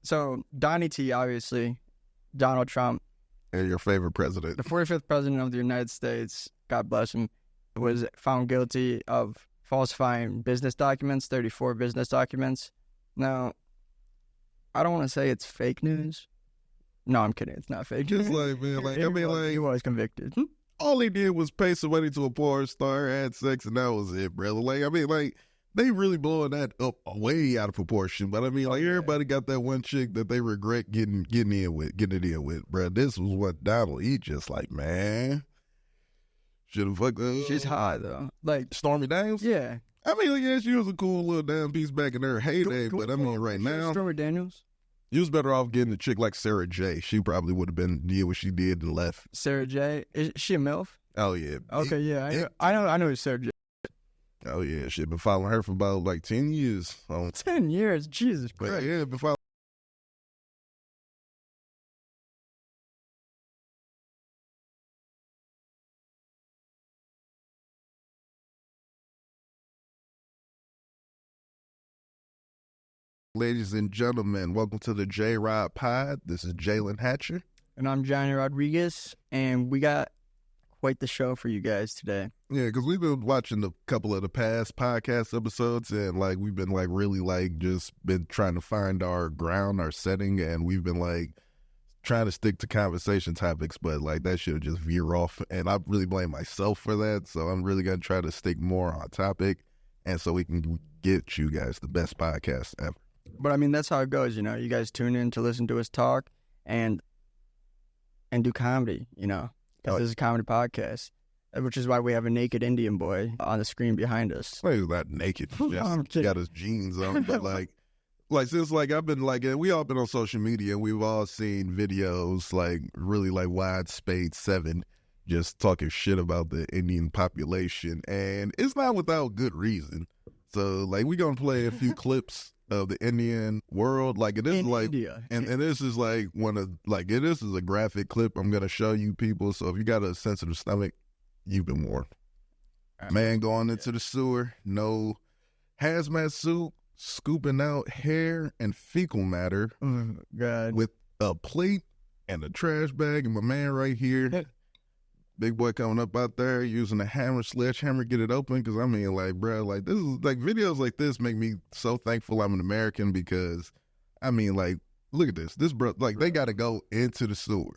So Donnie T, obviously, Donald Trump, And your favorite president. the 45th president of the United States, God bless him, was found guilty of falsifying business documents, 34 business documents. Now, I don't want to say it's fake news. No, I'm kidding. It's not fake news. Just like, man, like, I mean, like, he was convicted. all he did was pay some money to a porn star, had sex, and that was it, brother. Like, I mean, like, they really blowing that up way out of proportion. But I mean, like, everybody got that one chick that they regret getting it in with, bro. This was what Donald, he just like, man, should have fucked up. She's hot, though. Like, Stormy Daniels? yeah. I mean, like, yeah, she was a cool little damn piece back in her heyday, but I mean, right now, Stormy Daniels? you was better off getting a chick like Sarah J. She probably would have did what she did and left. Sarah J. Is she a MILF? Oh, yeah. Okay, yeah. I know it's Sarah J. Oh, yeah. Shit, been following her for about like 10 years. 10 years? Jesus Christ. Yeah, been following. Ladies and gentlemen, welcome to the J-Rod Pod. This is Jalen Hatcher. And I'm Johnny Rodriguez, and we got quite the show for you guys today. Yeah, because we've been watching a couple of the past podcast episodes, and like we've been like really like just been trying to find our ground, our setting, and we've been like trying to stick to conversation topics, but like that should just veer off, and I really blame myself for that. So I'm really gonna try to stick more on topic, and so we can get you guys the best podcast ever. But I mean, that's how it goes, you know. You guys tune in to listen to us talk and do comedy, you know, because this is a comedy podcast, which is why we have a naked Indian boy on the screen behind us. Well, he's not naked, I'm just got his jeans on, but like since like I've been like, we all been on social media, and we've all seen videos like really like Wide Spade 7 just talking shit about the Indian population, and it's not without good reason. So like we gonna play a few clips of the Indian world, like it is in like India. and this is like one of like this is a graphic clip I'm gonna show you people. So if you got a sensitive stomach, you've been warned. Man going into the sewer, no hazmat suit, scooping out hair and fecal matter Oh, God. with a plate and a trash bag, and my man right here, big boy coming up out there using a hammer, sledgehammer, get it open. Because I mean, like, bro, like this is like videos like this make me so thankful I'm an American, because I mean, like, look at this bro, like they got to go into the sewer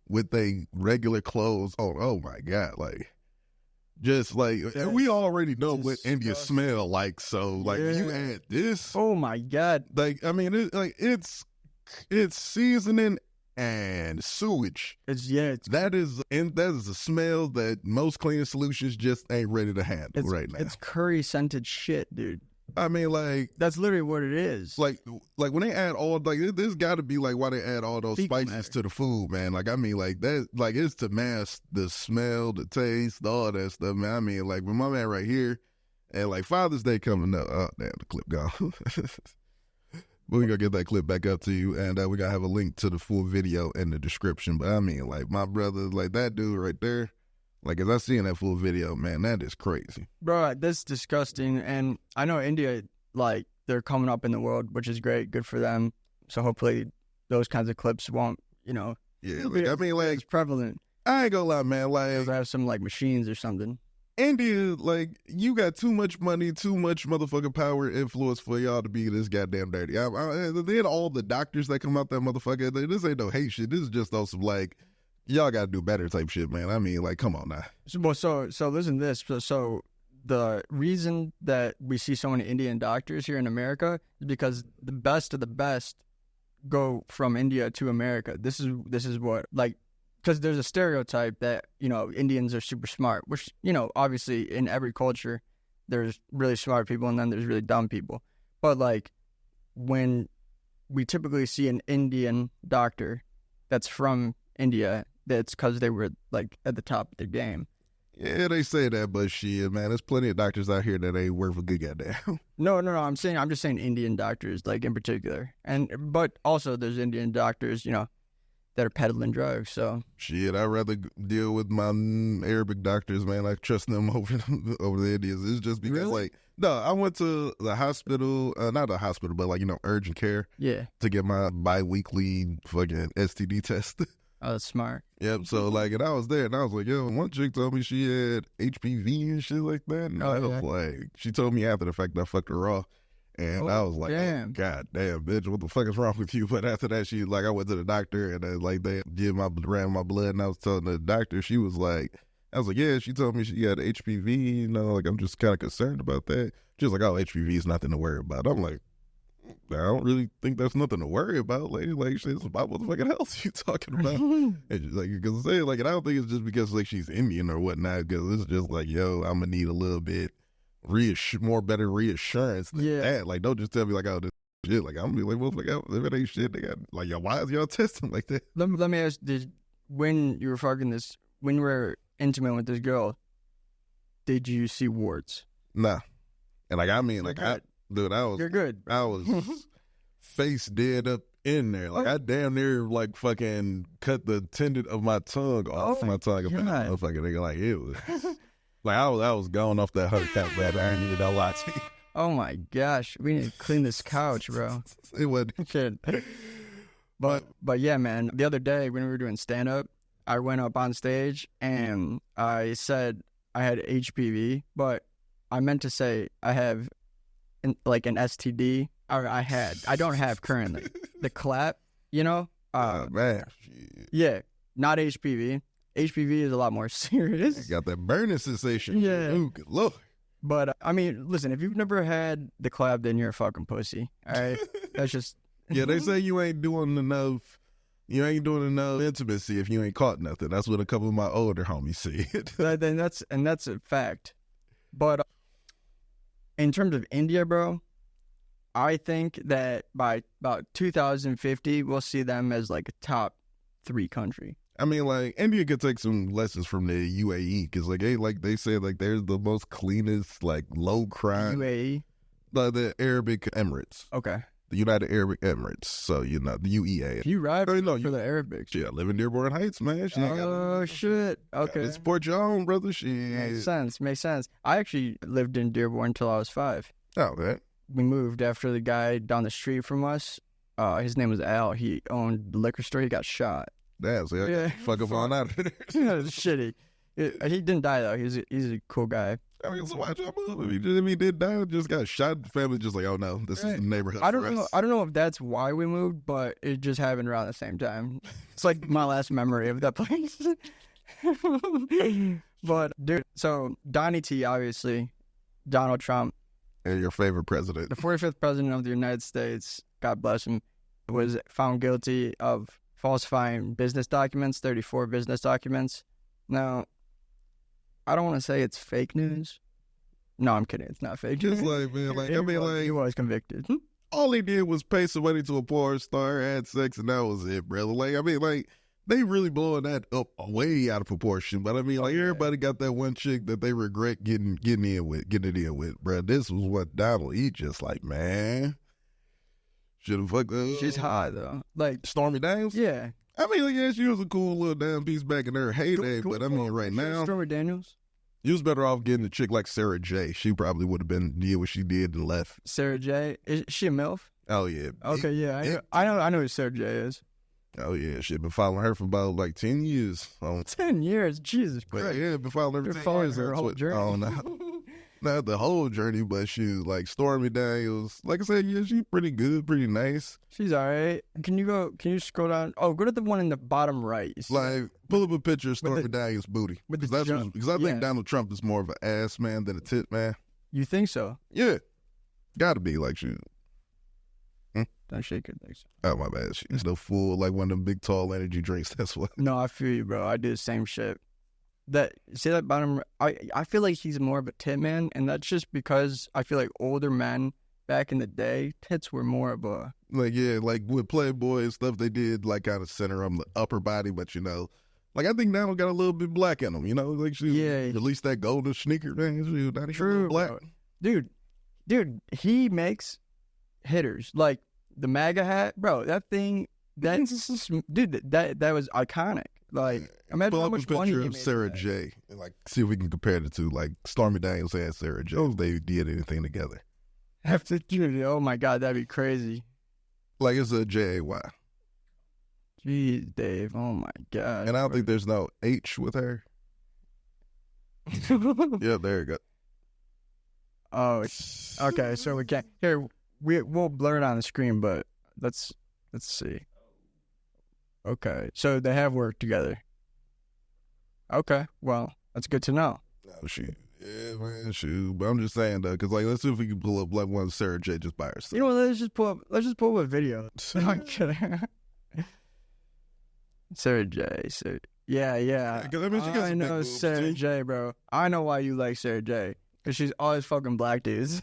with they regular clothes on. Oh my God, like just like we already know what India smell like, so like you add this, Oh my God. like I mean, it's seasoning and sewage. That is a smell that most cleaning solutions just ain't ready to handle right now. It's curry scented shit, dude. I mean, like, That's literally what it is. like when they add all, like, this got to be like why they add all those Fecal spices matter to the food, man. Like, I mean, like that, like it's to mask the smell, the taste, all that stuff, man. I mean, like with my man right here, and like Father's Day coming up. Oh, damn, the clip gone. We're going to get that clip back up to you, and we're going to have a link to the full video in the description. But I mean, like, my brother, like that dude right there, like, as I seen that full video, man, that is crazy. Bro, that's disgusting. And I know India, like, they're coming up in the world, which is great. Good for them. So hopefully those kinds of clips won't, you know. Yeah, like, I mean, like, it's prevalent. I ain't gonna lie, man, like, They have some, like, machines or something. India, like, you got too much money, too much motherfucking power and influence for y'all to be this goddamn dirty. Then all the doctors that come out that motherfucker, this ain't no hate shit. This is just on some, like, y'all gotta do better type shit, man. I mean, like, come on now. So listen to this. So the reason that we see so many Indian doctors here in America is because the best of the best go from India to America. This is what, like, because there's a stereotype that, you know, Indians are super smart, which, you know, obviously in every culture, there's really smart people and then there's really dumb people. But, like, when we typically see an Indian doctor that's from India, that's because they were, like, at the top of their game. Yeah, they say that, but shit, man, there's plenty of doctors out here that ain't worth a good goddamn. No, I'm just saying Indian doctors, like, in particular. But also there's Indian doctors, you know, that are peddling drugs, so. Shit, I'd rather deal with my Arabic doctors, man. I trust them over the Indians. It's just because, Really? like, No, I went to the hospital, not the hospital, but like, urgent care Yeah. to get my bi-weekly fucking STD test. Oh, that's smart. Yep. So like, and I was there, and I was like, yo, one chick told me she had HPV and shit like that, and I was like, she told me after the fact that I fucked her raw, and I was like, damn. oh, God damn, bitch, what the fuck is wrong with you? But after that, I went to the doctor, and like they ran my blood, and I was telling the doctor, she was like, I was like, yeah, she told me she had HPV, like I'm just kind of concerned about that. She was like, oh, HPV is nothing to worry about. I'm like, I don't really think that's nothing to worry about, lady. Like, shit, it's about what the fucking health you talking about. And she's like, because and I don't think it's just because like she's Indian or whatnot. Because it's just like, yo, I'm gonna need a little bit better reassurance than that. Like, don't just tell me like, oh, this shit. Like, I'm gonna be like, well, if it ain't shit, they got like, yo, why is y'all testing like that? Let me ask, when you were intimate with this girl, did you see warts? Nah. And like, I mean, like, You're good. I was face dead up in there. Like, I damn near like fucking cut the tendon of my tongue off my tongue. Motherfucker, nigga, like, ew. Like, I was going off that 100 count, but I needed a lot. Oh my gosh, we need to clean this couch, bro. It would. Shit. But yeah, man. The other day when we were doing stand up, I went up on stage and I said I had HPV, but I meant to say I have like an STD, or I don't have currently. The clap, man. Yeah, not HPV. HPV is a lot more serious. You got that burning sensation. Yeah. Ooh, good Lord. But, I mean, listen, if you've never had the clap, then you're a fucking pussy, all right? That's just... Yeah, they say you ain't doing enough intimacy if you ain't caught nothing. That's what a couple of my older homies said. That's a fact. But in terms of India, bro, I think that by about 2050, we'll see them as like a top 3 country. I mean, like, India could take some lessons from the UAE, because they say like they're the most cleanest, like, low crime. UAE? The Arabic Emirates. Okay. The United Arab Emirates. So, the UEA. You ride for the Arabics. Yeah, I live in Dearborn Heights, man. Shit. Okay. Support your own, brother. Shit. Makes sense. I actually lived in Dearborn until I was 5. Oh, man. We moved after the guy down the street from us. His name was Al. He owned the liquor store. He got shot. Damn, so fuck up on out of there. Shitty. He didn't die, though. He's a cool guy. I mean, so why'd y'all move? If he did die, just got shot, the family just like, oh no, this is the neighborhood. I don't know if that's why we moved, but it just happened around the same time. It's like my last memory of that place. But dude, so Donnie T, obviously, Donald Trump, and your favorite president, the 45th president of the United States, God bless him, was found guilty of falsifying business documents, 34 business documents. Now, I don't want to say it's fake news. No, I'm kidding. It's not fake news. Just like, man, he was convicted. All he did was pay some money to a porn star, had sex, and that was it, brother. Like, I mean, like, they really blowing that up way out of proportion. But I mean, like, everybody got that one chick that they regret getting it in with, bro. This was what Donald, he just like, man, should have fucked up. She's hot, though. Like, Stormy Daniels? Yeah. I mean, like, yeah, she was a cool little damn piece back in her heyday, but I mean, right now, Stormy Daniels? You was better off getting a chick like Sarah J. She probably would have did what she did and left. Sarah J. Is she a MILF? Oh yeah. Okay, yeah. I know who Sarah J. is. Oh yeah, shit. Been following her for about like 10 years. 10 years, Jesus Christ. But yeah, been following her for 10 years. Her whole journey. Oh no. Not the whole journey, but she like Stormy Daniels. Like I said, yeah, she's pretty good, pretty nice. She's all right. Can you scroll down? Oh, go to the one in the bottom right. Like, pull up a picture of Stormy Daniels' booty. Because I think Donald Trump is more of an ass man than a tit man. You think so? Yeah. Gotta be like she. Don't shake it. Thanks. Oh, my bad. She's no fool like one of them big, tall energy drinks. That's what. No, I feel you, bro. I do the same shit. See that bottom? I feel like he's more of a tit man, and that's just because I feel like older men back in the day, tits were more of a like with Playboy and stuff. They did like kind of center on the upper body, but like I think Donald got a little bit black in him. Like she released that golden sneaker, man. She was not even black, bro. Dude, he makes hitters like the MAGA hat, bro. That thing, dude, that was iconic. Like, imagine Pull how up a much money picture he of made Sarah from that. J. And like see if we can compare the two. Like Stormy Daniels and Sarah J. If they did anything together. After Judy, oh my God, that'd be crazy. Like it's a J-A-Y. Jeez, Dave, oh my God. And I don't think there's no H with her. Yeah, there you go. Oh, okay. So we can't. Here, we'll blur it on the screen, but let's see. Okay, so they have worked together. Okay, well, that's good to know. Oh, shoot. Yeah, man, shoot. But I'm just saying, though, because, like, let's see if we can pull up, like, one of Sarah J. just by herself. You know what? Let's just pull up a video. No, I'm kidding. Sarah J. So, yeah. Because I mean, she got I some big know boobs, Sarah too. J, bro. I know why you like Sarah J. Because she's always fucking black dudes.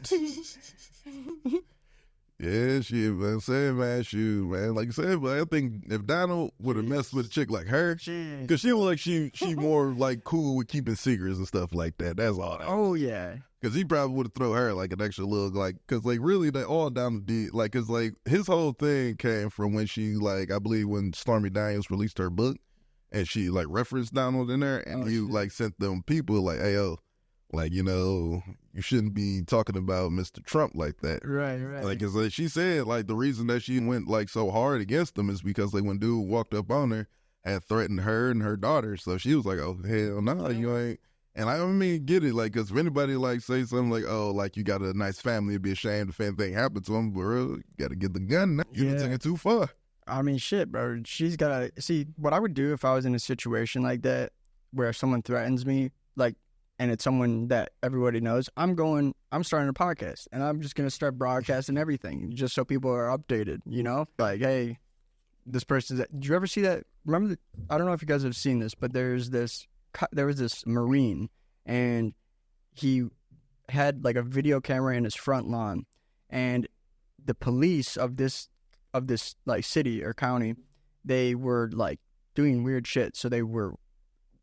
Yeah, shit, man. Saying, man, shoot, man. Like you said, but I think if Donald would have messed with a chick like her, because she look like she more, like, cool with keeping secrets and stuff like that. That's all that. Oh, yeah. Because he probably would have thrown her, like, an extra look, like, because, like, really, they all down the like, because, like, his whole thing came from when she, like, I believe when Stormy Daniels released her book, and she, like, referenced Donald in there, and he, like, sent them people, like, hey, yo, like, you know, you shouldn't be talking about Mr. Trump like that. Right. Like, cause like, she said, like, the reason that she went, like, so hard against him is because, like, when dude walked up on her, had threatened her and her daughter, so she was like, oh, hell no, you ain't. And I mean, get it, like, cause if anybody, like, say something like, oh, like, you got a nice family, it'd be a shame if anything happened to him, bro, you gotta get the gun now. You done took it too far. I mean, shit, bro. She's gotta see what I would do if I was in a situation like that, where someone threatens me, like, and it's someone that everybody knows. I'm starting a podcast, and I'm just gonna start broadcasting everything, just so people are updated. You know, like, hey, this person's. Did you ever see that? Remember? I don't know if you guys have seen this, but there was this Marine, and he had like a video camera in his front lawn, and the police of this like city or county, they were like doing weird shit. So they were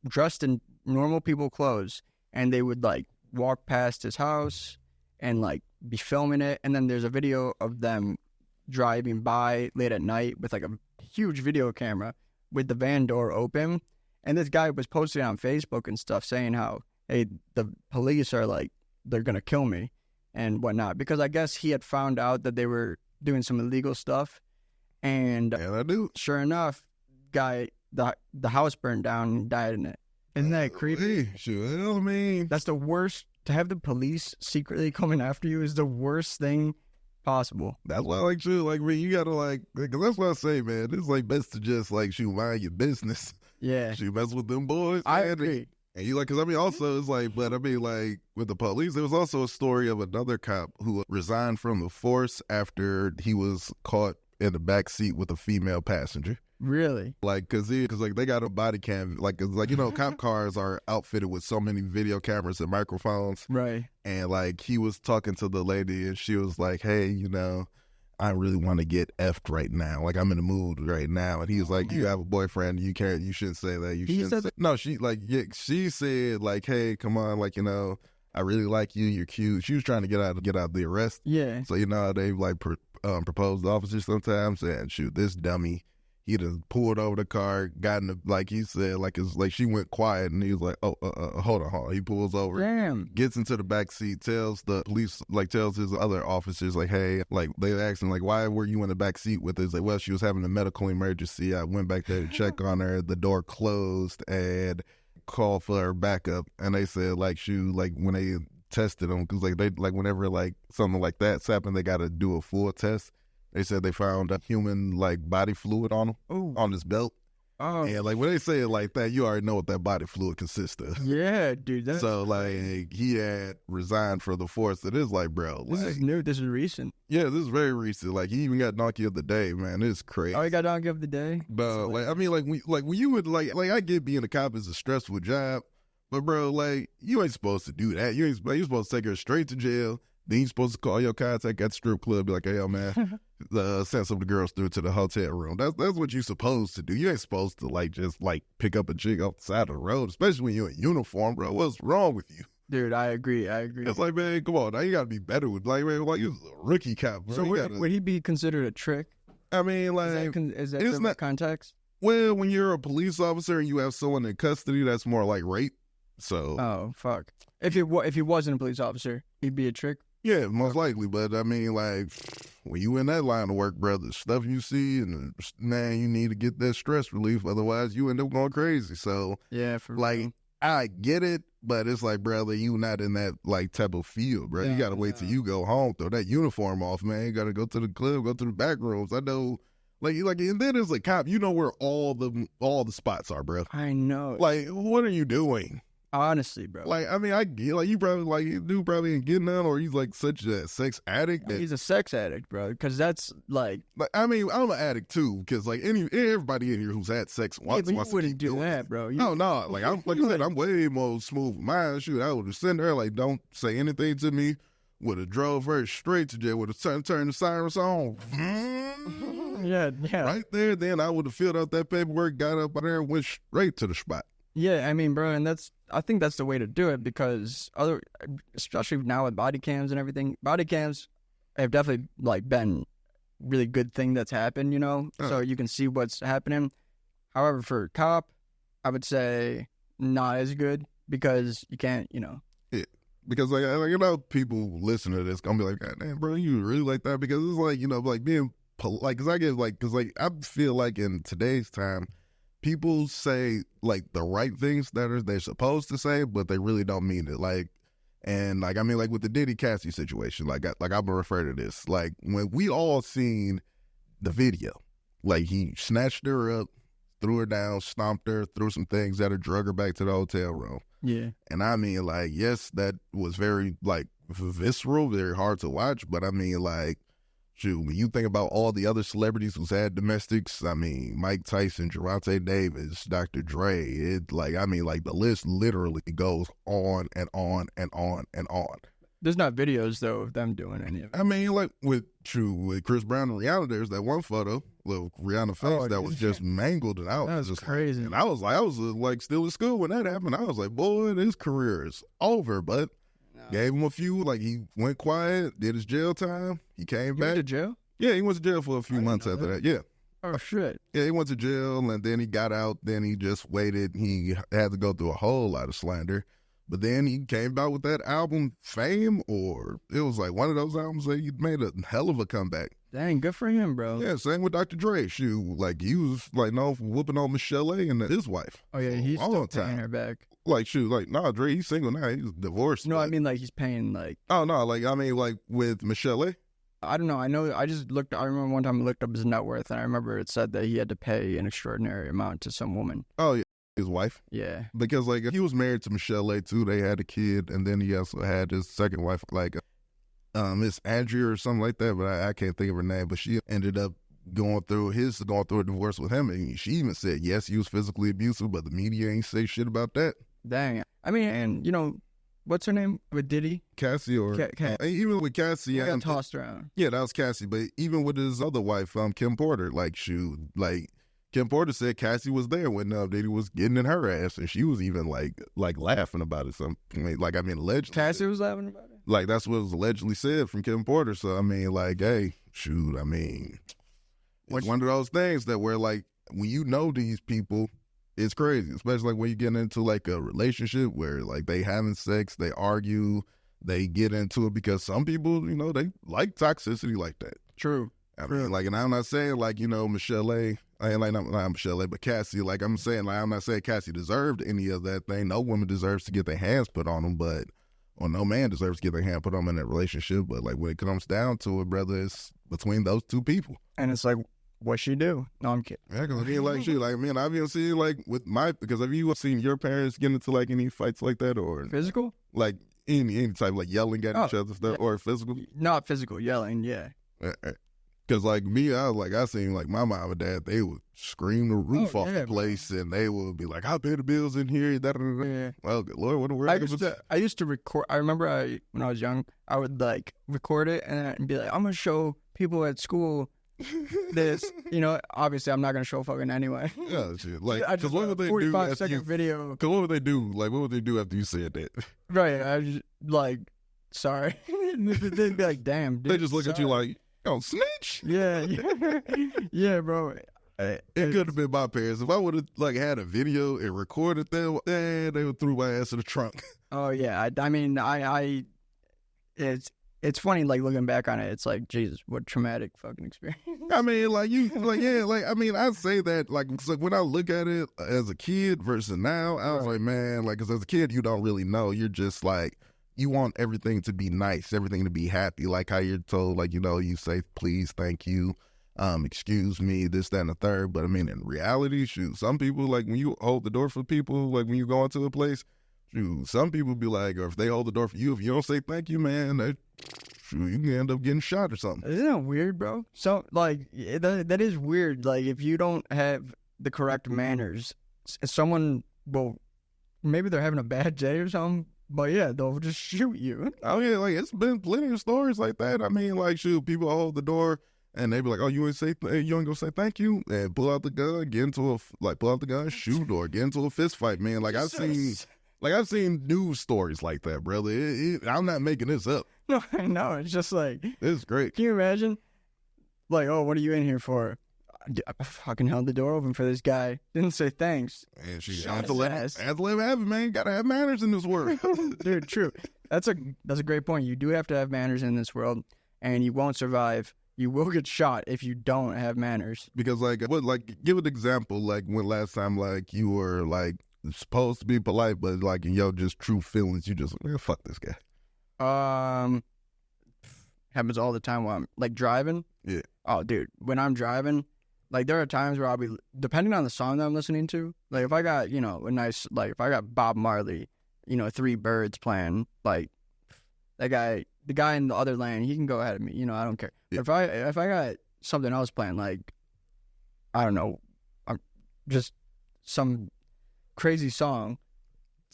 dressed in normal people clothes, and they would like walk past his house and like be filming it. And then there's a video of them driving by late at night with like a huge video camera with the van door open. And this guy was posting on Facebook and stuff saying how, hey, the police are like, they're going to kill me and whatnot. Because I guess he had found out that they were doing some illegal stuff. And I do. Sure enough, guy, the house burned down and died in it. Isn't that creepy? Hey, sure, you know what I mean? That's the worst. To have the police secretly coming after you is the worst thing possible. That's why, like, shoot, like, man, you gotta, like, because that's what I say, man. It's, like, best to just, like, shoot, mind your business. Yeah. Shoot, mess with them boys. I man. agree. And you, like, because, I mean, also, it's like, but, I mean, like, with the police, there was also a story of another cop who resigned from the force after he was caught in the back seat with a female passenger. Really? Like, cause like they got a body cam, like, cause like, you know, cop cars are outfitted with so many video cameras and microphones. Right. And like, he was talking to the lady and she was like, hey, you know, I really want to get effed right now. Like, I'm in the mood right now. And he was like, you have a boyfriend. You shouldn't say that. You shouldn't say. No, she like, yeah, she said like, hey, come on. Like, you know, I really like you. You're cute. She was trying to get out the arrest. Yeah. So, you know, they like propose to officers sometimes, and shoot, this dummy, he just pulled over the car, got in the, like he said, like it's like she went quiet, and he was like, hold on. He pulls over, Damn, gets into the back seat, tells the police, like tells his other officers, like, hey, like they asked him, like, why were you in the back seat with us? Like, well, she was having a medical emergency. I went back there to check on her. The door closed and called for her backup, and they said, like, shoot, like when they tested him, because like they like whenever like something like that's happened, they got to do a full test. They said they found a human like body fluid on him. Ooh. On his belt. Oh, and like when they say it like that, you already know what that body fluid consists of. Yeah, dude. That's so like he had resigned from the force. It is like, bro, this like, is new. This is recent. Yeah, this is very recent. Like he even got donkey of the day, man. It's crazy. Oh, he got donkey of the day. But like I mean, like when you would like I get being a cop is a stressful job. But bro, like you ain't supposed to do that. You're supposed to take her straight to jail. Then you're supposed to call your contact at the strip club, be like, "Hey, yo, man, send some of the girls through to the hotel room." That's what you're supposed to do. You ain't supposed to like just like pick up a chick off the side of the road, especially when you're in uniform, bro. What's wrong with you? Dude, I agree. It's like, man, come on, now you gotta be better with like, man, like you're a rookie cop, bro. So would he be considered a trick? I mean, like, Is that the context? Well, when you're a police officer and you have someone in custody, that's more like rape. So, Oh, fuck. If he wasn't a police officer, he'd be a trick. yeah, most likely. But I mean, like, when you in that line of work, brother, stuff you see, and man, you need to get that stress relief. Otherwise, you end up going crazy. So, Yeah, for like, real. I get it, but it's like, brother, you not in that like type of field, bro. You Yeah, gotta wait till you go home, throw that uniform off, man. You gotta go to the club, go to the back rooms. I know, like, and then as a cop, you know where all the spots are, bro. I know. Like, what are you doing? Honestly, bro. Like, I mean, I get, like, you probably, like, you dude probably ain't getting none, or he's like such a sex addict. He's a sex addict, bro. Because that's like, I mean, I'm an addict too, because like everybody in here who's had sex once, but you wants to wouldn't keep do doing that, it. bro. No, like I'm like I said, I'm way more smooth with mine. Shoot, I would have sent her like, don't say anything to me. Would have drove her straight to jail. Would have turned the sirens on. Yeah. Right there, then I would have filled out that paperwork, got up there, and went straight to the spot. Yeah, I mean, bro, and I think that's the way to do it because especially now with body cams and everything, body cams have definitely like been really good thing that's happened, you know, so you can see what's happening. However, for cop, I would say not as good because you can't, you know. Yeah, because like you know, people listen to this gonna be like, God damn, bro, you really like that? Because it's like, you know, like being like, because I get like, because like I feel like in today's time, people say like the right things that they're supposed to say, but they really don't mean it. Like, and like I mean, like with the Diddy Cassie situation, like I'm gonna refer to this. Like when we all seen the video, like he snatched her up, threw her down, stomped her, threw some things at her, drug her back to the hotel room. Yeah. And I mean, like, yes, that was very like visceral, very hard to watch. But I mean, like, shoot, when you think about all the other celebrities who's had domestics, I mean, Mike Tyson, Gervonta Davis, Dr. Dre, it like, I mean, like the list literally goes on and on and on and on. There's not videos though of them doing any of it. I mean, like with Chris Brown and Rihanna, there's that one photo of Rihanna face that was just mangled, and I was just crazy. Like, and I was like still in school when that happened. I was like, boy, this career is over. But gave him a few, like he went quiet, did his jail time. He came back. Went to jail? Yeah, he went to jail for a few months after that. Yeah. Oh shit. Yeah, he went to jail and then he got out. Then he just waited. He had to go through a whole lot of slander. But then he came out with that album, Fame, or it was like one of those albums that he made a hell of a comeback. Dang, good for him, bro. Yeah, same with Dr. Dre. Shoot, like he was like known for whooping on Michelle A. and his wife. Oh yeah, he's still paying her back. Like shoot, like nah, Dre, he's single now. He's divorced. No, I mean like he's paying like. Oh no, like I mean like with Michelle A. I don't know. I know. I just looked. I remember one time I looked up his net worth, and I remember it said that he had to pay an extraordinary amount to some woman. Oh yeah. His wife. Yeah. Because like he was married to Michelle A too. They had a kid, and then he also had his second wife, like Miss Andrea or something like that, but I can't think of her name. But she ended up going through a divorce with him, and she even said yes, he was physically abusive, but the media ain't say shit about that. Dang. I mean, and you know, what's her name with Diddy? Cassie or even with Cassie, yeah, got tossed around. Yeah, that was Cassie. But even with his other wife, Kim Porter, like shoot, like. Kim Porter said Cassie was there when Diddy was getting in her ass, and she was even like laughing about it. Allegedly. Cassie was laughing about it. Like that's what was allegedly said from Kim Porter. So I mean, like, hey, shoot, I mean, it's one of those things that where like when you know these people, it's crazy, especially like when you get into like a relationship where like they having sex, they argue, they get into it because some people, you know, they like toxicity like that. True. I mean, like, and I'm not saying like, you know, Michelle A. I ain't like not Michelle A. But Cassie, like I'm saying, like I'm not saying Cassie deserved any of that thing. No woman deserves to get their hands put on them, or no man deserves to get their hand put on them in that relationship. But like when it comes down to it, brother, it's between those two people. And it's like, what she do? No, I'm kidding. Yeah, because I mean, like, shoot, like, man, I've even seen like because have you seen your parents get into like any fights like that or physical? Like any type like yelling at each other stuff or physical? Not physical yelling, yeah. Because, like, me, I seen, like, my mom and dad, they would scream the roof off the place, and they would be like, I'll pay the bills in here. Yeah. Well, good Lord, what the world? I used to record. I remember when I was young, I would, like, record it and be like, I'm going to show people at school this. You know, obviously, I'm not going to show fucking anyway. Yeah, shit. Like, because what would they do after you... video. Because what would they do? Like, what would they do after you said that? Right. I just, like, sorry. They'd be like, damn, dude. They just look at you like, oh, snitch? Yeah, yeah, bro. It could have been my parents. If I would have like had a video and recorded them, they would threw my ass in the trunk. Oh yeah, I mean, it's funny like looking back on it. It's like Jesus, what traumatic fucking experience. I mean, like I mean, I say that like so when I look at it as a kid versus now, I was like, man, like, because as a kid you don't really know. You're just like you want everything to be nice, everything to be happy, like how you're told, like you say please, thank you. Excuse me, this, that, and the third. But I mean, in reality, shoot, some people, like when you hold the door for people, like when you go into a place, shoot, some people be like, or if they hold the door for you, if you don't say thank you, man, shoot, you can end up getting shot or something. Isn't that weird, bro? So, like, that is weird. Like, if you don't have the correct manners, someone will, maybe they're having a bad day or something, but yeah, they'll just shoot you. Oh yeah, like it's been plenty of stories like that. I mean, like, shoot, people hold the door. And they be like, "Oh, you ain't gonna say thank you?" And pull out the gun, pull out the gun, shoot, or get into a fist fight, man. Like I've seen news stories like that, brother. I'm not making this up. No, I know. It's just like it's great. Can you imagine? Like, oh, what are you in here for? I fucking held the door open for this guy. Didn't say thanks. And she had to let him have it, man. Gotta have manners in this world, dude. True. That's a great point. You do have to have manners in this world, and you won't survive. You will get shot if you don't have manners. Because, give an example, like, when last time, like, you were, like, supposed to be polite, but, like, in your just true feelings, you just, man, fuck this guy. Happens all the time while I'm, like, driving. Yeah. Oh, dude, when I'm driving, like, there are times where I'll be, depending on the song that I'm listening to, like, if I got, if I got Bob Marley, Three Birds playing, like, that guy... The guy in the other lane, he can go ahead of me. I don't care. Yeah. But if I got something else playing, like, I don't know, I'm just some crazy song,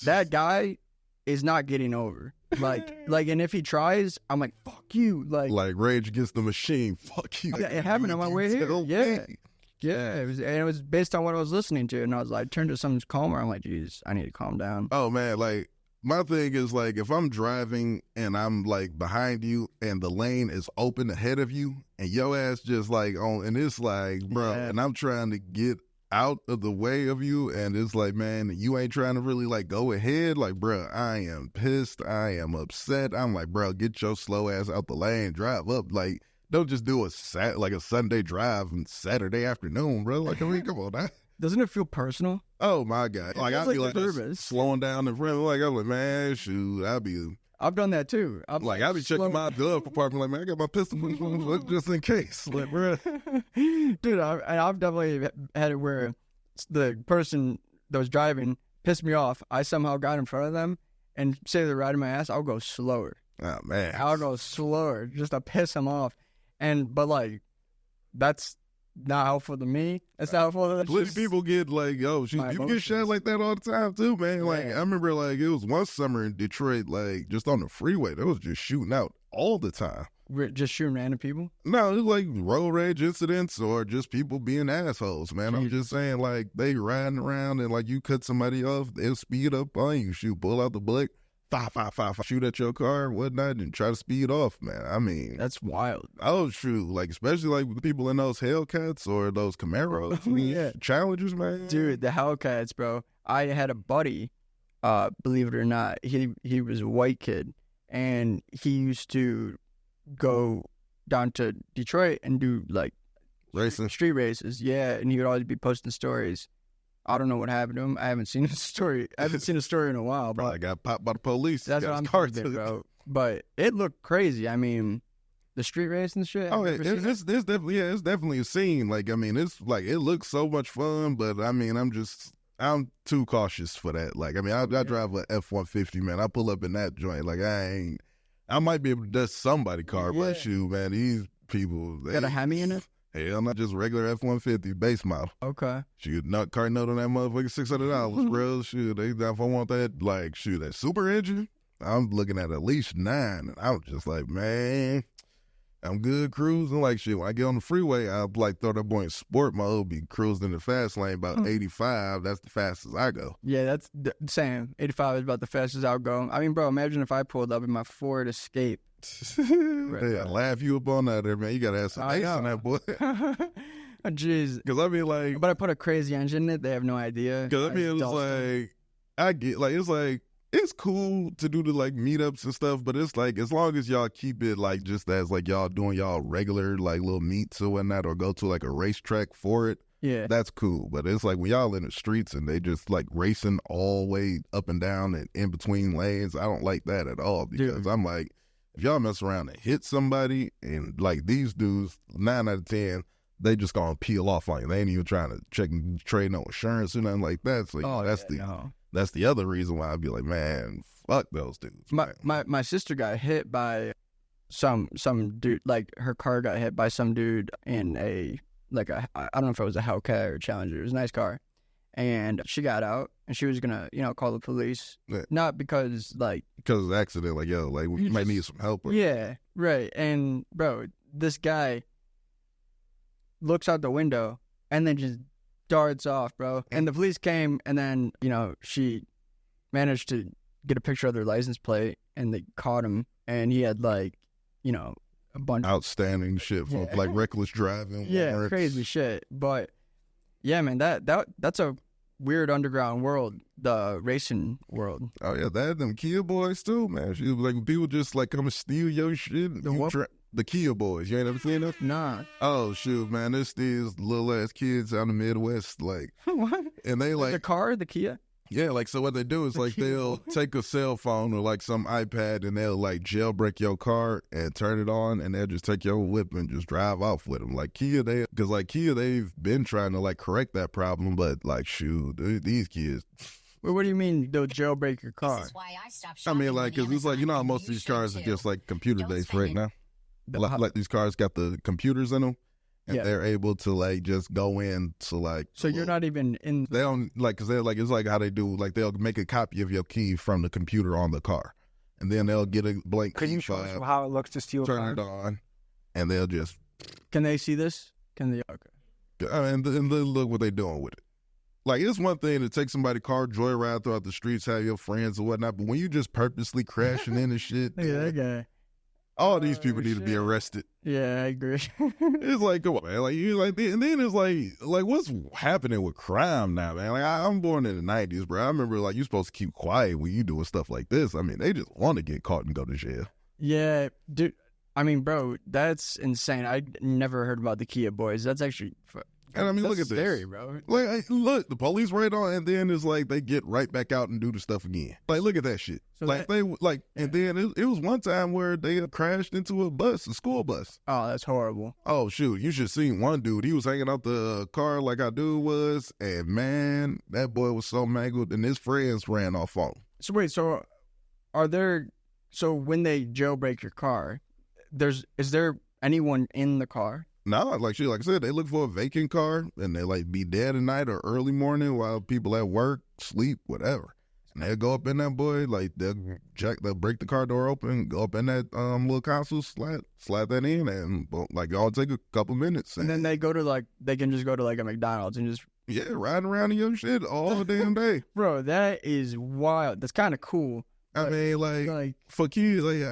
that guy is not getting over. Like, and if he tries, I'm like, fuck you. Like Rage Against the Machine, fuck you. It happened on my way here. Yeah. It was based on what I was listening to, and I was like, turned to something calmer. I'm like, geez, I need to calm down. Oh man, like. My thing is, like, if I'm driving and I'm, like, behind you and the lane is open ahead of you and your ass just, like, and it's like, bro, and I'm trying to get out of the way of you and it's like, man, you ain't trying to really, like, go ahead. Like, bro, I am pissed. I am upset. I'm like, bro, get your slow ass out the lane. Drive up. Like, don't just do a Sunday drive on Saturday afternoon, bro. Like, I mean, come on now. Doesn't it feel personal? Oh my God! Like I'd be like slowing down in front. Like I'm like, man, shoot, I've done that too. I'll be checking my glove compartment. Like, man, I got my pistol just in case. Like, bro, dude, I've definitely had it where the person that was driving pissed me off. I somehow got in front of them and say they're riding my ass. I'll go slower. Oh man, I'll go slower just to piss them off. But like, that's not helpful to me. That's not helpful to people get like, people get shot like that all the time too, man. Yeah. Like I remember, like it was one summer in Detroit, like just on the freeway, they was just shooting out all the time. Just shooting random people? No, it was like road rage incidents or just people being assholes, man. I'm just saying, like they riding around and like you cut somebody off, they'll speed up on you, pull out the blick. Shoot at your car and whatnot and try to speed off, man. I mean, that's wild. Oh, true. Like, especially like with the people in those Hellcats or those Camaros. Yeah. Challengers, man. Dude, the Hellcats, bro. I had a buddy, believe it or not, he was a white kid, and he used to go down to Detroit and do like racing, street races. Yeah, and he would always be posting stories. I don't know what happened to him. I haven't seen a story. I haven't seen a story in a while. Probably got popped by the police. That's what I'm thinking, bro. But it looked crazy. I mean, the street race and shit. Oh, it's definitely a scene. Like, I mean, it's like it looks so much fun, but I mean, I'm too cautious for that. Like, I mean, I drive a F-150, man. I pull up in that joint. Like, I might be able to dust somebody's car, but shoot, man, these people. Got a Hemi in it? Hell, not just regular F-150 base model. Okay. Shoot, car note on that motherfucker, $600, bro. Shoot, if I want that, like, that super engine, I'm looking at least $9. And I'm just like, man, I'm good cruising. Like, shit, when I get on the freeway, I'll, like, throw that boy in sport mode, be cruising in the fast lane about 85. That's the fastest I go. Yeah, that's the same. 85 is about the fastest I'll go. I mean, bro, imagine if I pulled up in my Ford Escape. Hey, I laugh you up on that there, man. You gotta have some ace on that boy. Jeez. Because I mean, like, But I put a crazy engine in it. They have no idea. because I mean, it's like, I get, like, it's like, it's cool to do the like meetups and stuff, but it's like, as long as y'all keep it like just as like y'all doing y'all regular like little meets or whatnot, or go to like a racetrack for it, yeah, that's cool. But it's like when y'all in the streets and they just like racing all the way up and down and in between lanes, I don't like that at all, because Dude. I'm like, if y'all mess around and hit somebody, and like these dudes, 9 out of 10, they just gonna peel off on you. They ain't even trying to check and trade no insurance or nothing like that. So that's the other reason why I'd be like, man, fuck those dudes. My sister got hit by some dude. Like her car got hit by some dude in I don't know if it was a Hellcat or a Challenger. It was a nice car, and she got out and she was gonna call the police. Yeah. Not because of the accident, like, yo, like we might need some help. Yeah, right. And bro, this guy looks out the window and then just darts off, bro. And the police came, and then she managed to get a picture of their license plate, and they caught him, and he had like a bunch outstanding shit for like reckless driving. Yeah, crazy shit. But yeah, man, that's a weird underground world, the racing world. Oh yeah, that them Kia boys too, man. She was like, people just like come and steal your shit. The Kia boys, you ain't ever seen them? Nah. Oh shoot, man, there's these little ass kids out in the Midwest, like what? And they like the Kia. Yeah, like, so what they do is like they'll take a cell phone or like some iPad, and they'll like jailbreak your car and turn it on, and they'll just take your whip and just drive off with them. Like Kia, they've been trying to like correct that problem, but like shoot, these kids. Wait, what do you mean they'll jailbreak your car? This is why I stopped I mean, shopping like, on cause it's like, how most of Amazon, these cars are and you just like computer Don't based spend right it. now. Like these cars got the computers in them, and they're able to like just go in to like. So you're not even in. They don't like, cause they're like, it's like how they do, like they'll make a copy of your key from the computer on the car, and then they'll get a blank. Can key you show us file, how it looks to steal a car? turn it on, and they'll just. Can they see this? Can they? Okay. And then look what they're doing with it. Like, it's one thing to take somebody's car, joyride throughout the streets, have your friends or whatnot, but when you just purposely crashing in and shit, Look at that guy. all these people need to be arrested. Yeah, I agree. It's like, come on, man. Like, you like, and then it's like what's happening with crime now, man? Like, I'm born in the 90s, bro. I remember, like, you're supposed to keep quiet when you doing stuff like this. I mean, they just want to get caught and go to jail. Yeah, dude. I mean, bro, that's insane. I never heard about the Kia boys. That's actually. And I mean, look at this. Scary, bro. Like, look, the police right on, and then it's like they get right back out and do the stuff again. Like, look at that shit. So like, and then it was one time where they crashed into a school bus. Oh, that's horrible. Oh, shoot. You should see one dude. He was hanging out the car like our dude was, and man, that boy was so mangled, and his friends ran off on him. So wait, so when they jailbreak your car, is there anyone in the car? No, like I said, they look for a vacant car, and they like be dead at night or early morning while people at work, sleep, whatever. And they'll go up in that boy, like they'll break the car door open, go up in that little console, slide that in, and like all take a couple minutes. And then they can just go to like a McDonald's and just riding around in your shit all damn day. Bro, that is wild. That's kind of cool. I mean, like for kids, like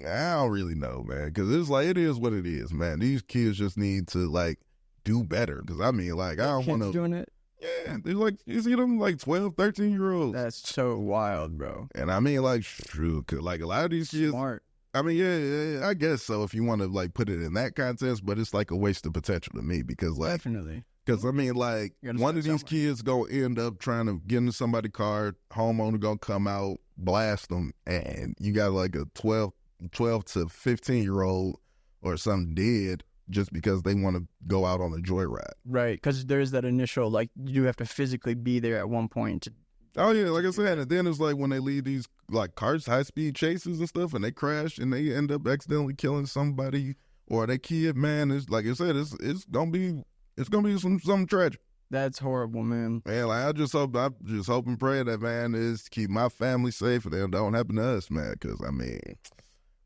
I don't really know, man, because it's like, it is what it is, man. These kids just need to like do better, because I mean, like, I don't want to doing it. Yeah, they're like, you see them like 12, 13-year-olds. That's so wild, bro. And I mean, like, true, like a lot of these kids. Smart. I mean, yeah, I guess so if you want to like put it in that context, but it's like a waste of potential to me, because like, definitely. Because I mean, like, one of these kids gonna end up trying to get into somebody's car, homeowner gonna come out, blast them, and you got like a 12 to 15-year-old or something dead just because they want to go out on a joyride. Right, because there's that initial, like, you do have to physically be there at one point. Oh, yeah, like I said, and then it's like when they lead these, like, cars, high-speed chases and stuff, and they crash, and they end up accidentally killing somebody or their kid, man, it's, like I said, it's gonna be something tragic. That's horrible, man. Man, like, I just hope and pray that, man, is keep my family safe and it don't happen to us, man, because, I mean,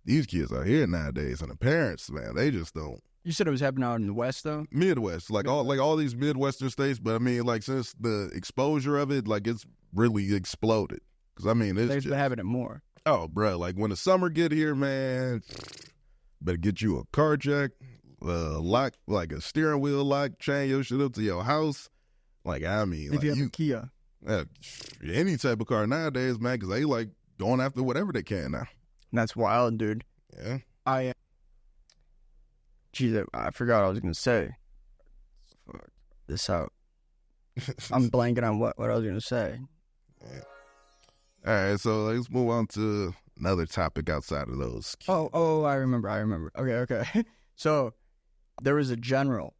these kids are here nowadays, and the parents, man, they just don't. You said it was happening out in the West, though? Midwest, all these Midwestern states, but I mean, like, since the exposure of it, like, it's really exploded. Because, I mean, it's They're having it more. Oh, bro, like, when the summer get here, man, better get you a car jack, lock, like a steering wheel lock, chain your shit up to your house. Like, I mean, If like you have a Kia. Any type of car nowadays, man, because they like going after whatever they can now. That's wild, dude. Yeah. Geez, I forgot what I was going to say. Fuck this out. I'm blanking on what I was going to say. Yeah. All right, so let's move on to another topic outside of those. Oh, I remember. Okay. So there was a general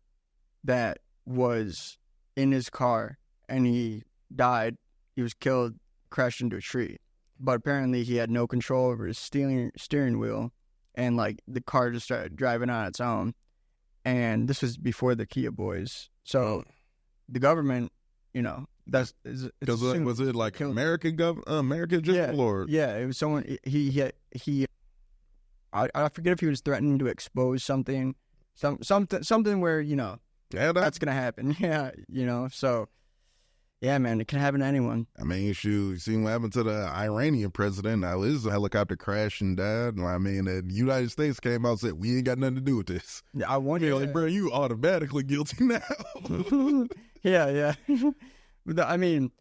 that was in his car and he died. He was killed, crashed into a tree. But apparently he had no control over his steering wheel, and like the car just started driving on its own. And this was before the Kia boys. So the government, you know, was it like American general or it was someone he I forget if he was threatening to expose something where, you know, that's gonna happen. Yeah, you know, so yeah, man, it can happen to anyone. I mean, shoot, you seen what happened to the Iranian president? Now his helicopter crashed and died. I mean, the United States came out and said, we ain't got nothing to do with this. I wonder, like, bro, you automatically guilty now. Yeah. I mean,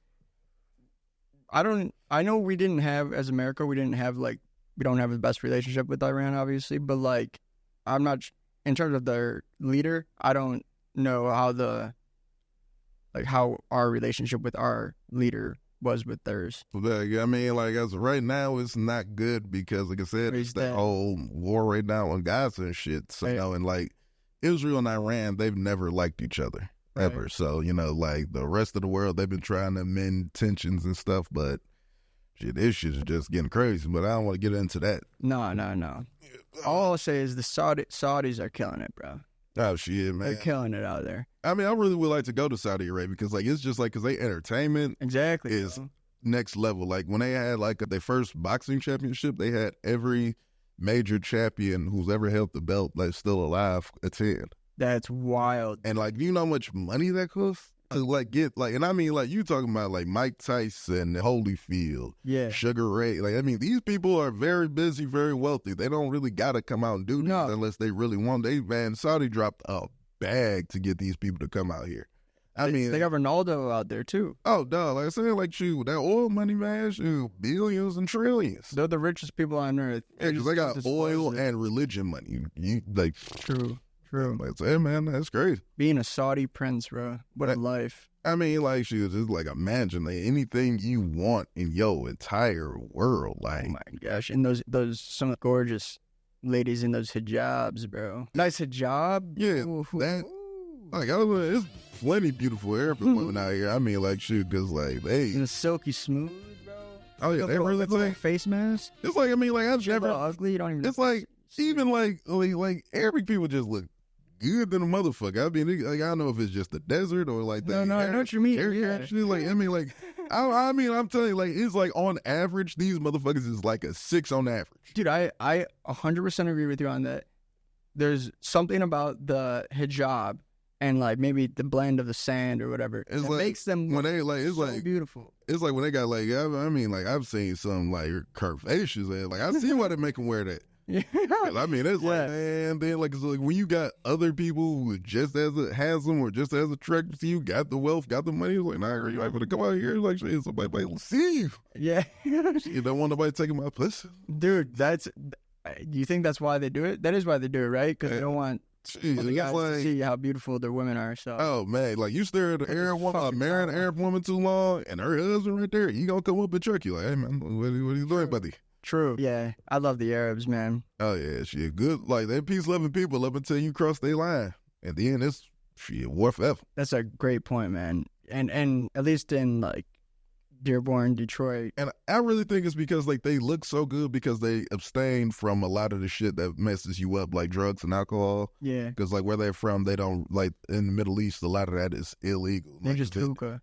I know we didn't have, as America, we don't have the best relationship with Iran, obviously, but like, I'm not, in terms of their leader, I don't know how our relationship with our leader was with theirs. I mean, like, as of right now, it's not good because, like I said, it's the whole war right now on Gaza and shit. So, you know, and like, Israel and Iran, they've never liked each other, ever. Right. So, you know, like, the rest of the world, they've been trying to mend tensions and stuff, but shit, this shit is just getting crazy, but I don't want to get into that. No. All I'll say is the Saudis are killing it, bro. Oh, shit, man. They're killing it out there. I mean, I really would like to go to Saudi Arabia because, like, it's just like, because they entertainment is next level. Like, when they had, like, their first boxing championship, they had every major champion who's ever held the belt that's still alive attend. That's wild. And, like, do you know how much money that costs? To, like, get, like, and I mean, like, you talking about, like, Mike Tyson, Holyfield, Sugar Ray. Like, I mean, these people are very busy, very wealthy. They don't really got to come out and do this unless they really want. Saudi dropped a bag to get these people to come out here. I mean, they got Ronaldo out there, too. Oh, dog. Like I said, like, shoot, that oil money, man, shoot, billions and trillions. They're the richest people on earth. Yeah, because they got oil and religion money. Like, True. Like, hey, man, that's crazy. Being a Saudi prince, bro. What a life. I mean, like, she was just like, imagine like, anything you want in your entire world. Like, oh my gosh. And those some gorgeous ladies in those hijabs, bro. Nice hijab. Yeah. Ooh. Like, it's plenty beautiful Arab women out here. I mean, like, shoot, because, like, they. And the silky smooth, bro. Oh, yeah, they really think. Face mask. It's like, I mean, like, I've never. Ugly. You don't even. It's like, even like Arabic people just look good than a motherfucker. I mean, like, I don't know if it's just the desert or like that. No, I know what you mean. Actually, like, I mean, like, I mean, I'm telling you, like, it's like on average, these motherfuckers is like a 6 on average. Dude, I 100% agree with you on that. There's something about the hijab and like maybe the blend of the sand or whatever. It like, makes them when they like it's so like beautiful. It's like when they got like I mean, like I've seen some like curvaceous ass. Like I see why they make them wear that. Yeah. I mean, it's like, man, then like, it's like when you got other people who just as handsome or just as attractive to you, got the wealth, got the money, it's like, nah, you ain't gonna come out here like shit, somebody might see you. Yeah. You don't want nobody taking my place. Dude, do you think that's why they do it? That is why they do it, right? Because they don't want the guys to see how beautiful their women are. So. Oh, man, like you stare at a married Arab woman too long and her husband right there, you gonna come up and jerk you like, hey, man, what are you doing, buddy? True. Yeah, I love the Arabs, man. Oh, yeah, shit. Good. Like, they're peace-loving people up until you cross their line. And then it's, shit, war forever. That's a great point, man. And at least in, like, Dearborn, Detroit. And I really think it's because, like, they look so good because they abstain from a lot of the shit that messes you up, like drugs and alcohol. Yeah. Because, like, where they're from, they don't, like, in the Middle East, a lot of that is illegal. They're just hookah.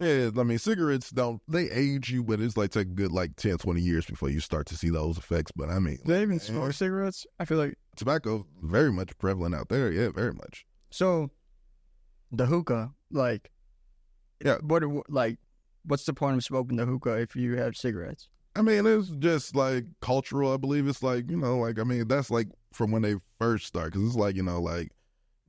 Yeah, I mean, cigarettes they age you, but it's like take a good like 10, 20 years before you start to see those effects. But I mean, do they even smoke cigarettes? I feel like tobacco very much prevalent out there. Yeah, very much. So, the hookah, like, yeah, what's the point of smoking the hookah if you have cigarettes? I mean, it's just like cultural. I believe it's like, you know, like, I mean, that's like from when they first start, because it's like, you know, like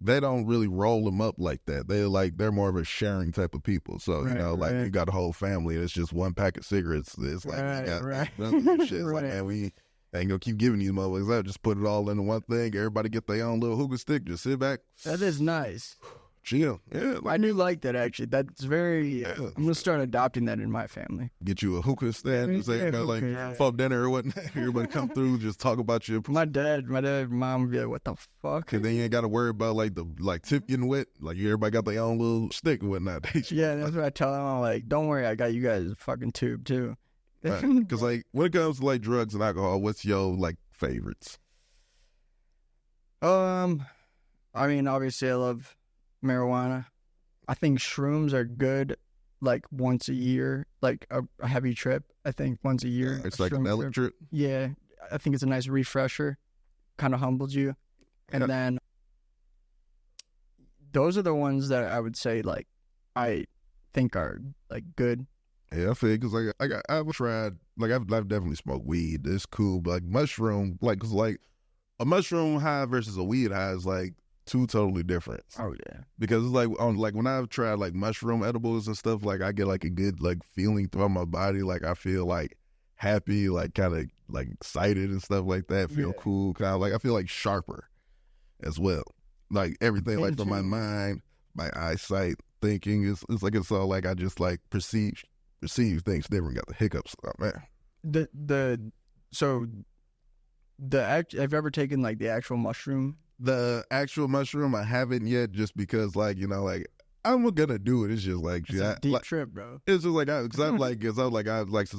they don't really roll them up like that. They're more of a sharing type of people. So you know, like you got a whole family, and it's just one pack of cigarettes. It's like shit. It's like, man, we ain't gonna keep giving these motherfuckers out. Just put it all into one thing. Everybody get their own little hookah stick. Just sit back. That is nice. Chill. Yeah, I do like that, actually. That's very. I'm gonna start adopting that in my family. Get you a hookah stand. For dinner or whatnot. Everybody come through, just talk about your. My dad, mom would be like, "What the fuck?" Cause then you ain't got to worry about like the tip getting wet. Like everybody got their own little stick and whatnot. Yeah, that's what I tell them. I'm like, "Don't worry, I got you guys a fucking tube too." Because like when it comes to like drugs and alcohol, what's your like favorites? I mean, obviously, I love marijuana. I think shrooms are good, like once a year, like a heavy trip. I think once a year. It's like an electric trip. Yeah, I think it's a nice refresher. Kind of humbles you, and then those are the ones that I would say like I think are like good. Yeah, I feel because like I've tried, like I've definitely smoked weed. It's cool, but like mushroom, like cause like a mushroom high versus a weed high is like two totally different. Oh yeah, because it's like on like when I've tried like mushroom edibles and stuff, like I get like a good like feeling throughout my body. Like I feel like happy, like kind of like excited and stuff like that. Feel cool, kind of like I feel like sharper as well. Like everything, like from my mind, my eyesight, thinking. It's like it's all like I just like perceive things different. Got the hiccups. Oh man. Have you ever taken like the actual mushroom? The actual mushroom, I haven't yet, just because like, you know, like I'm gonna do it. It's just like it's a deep trip, bro. It's just like since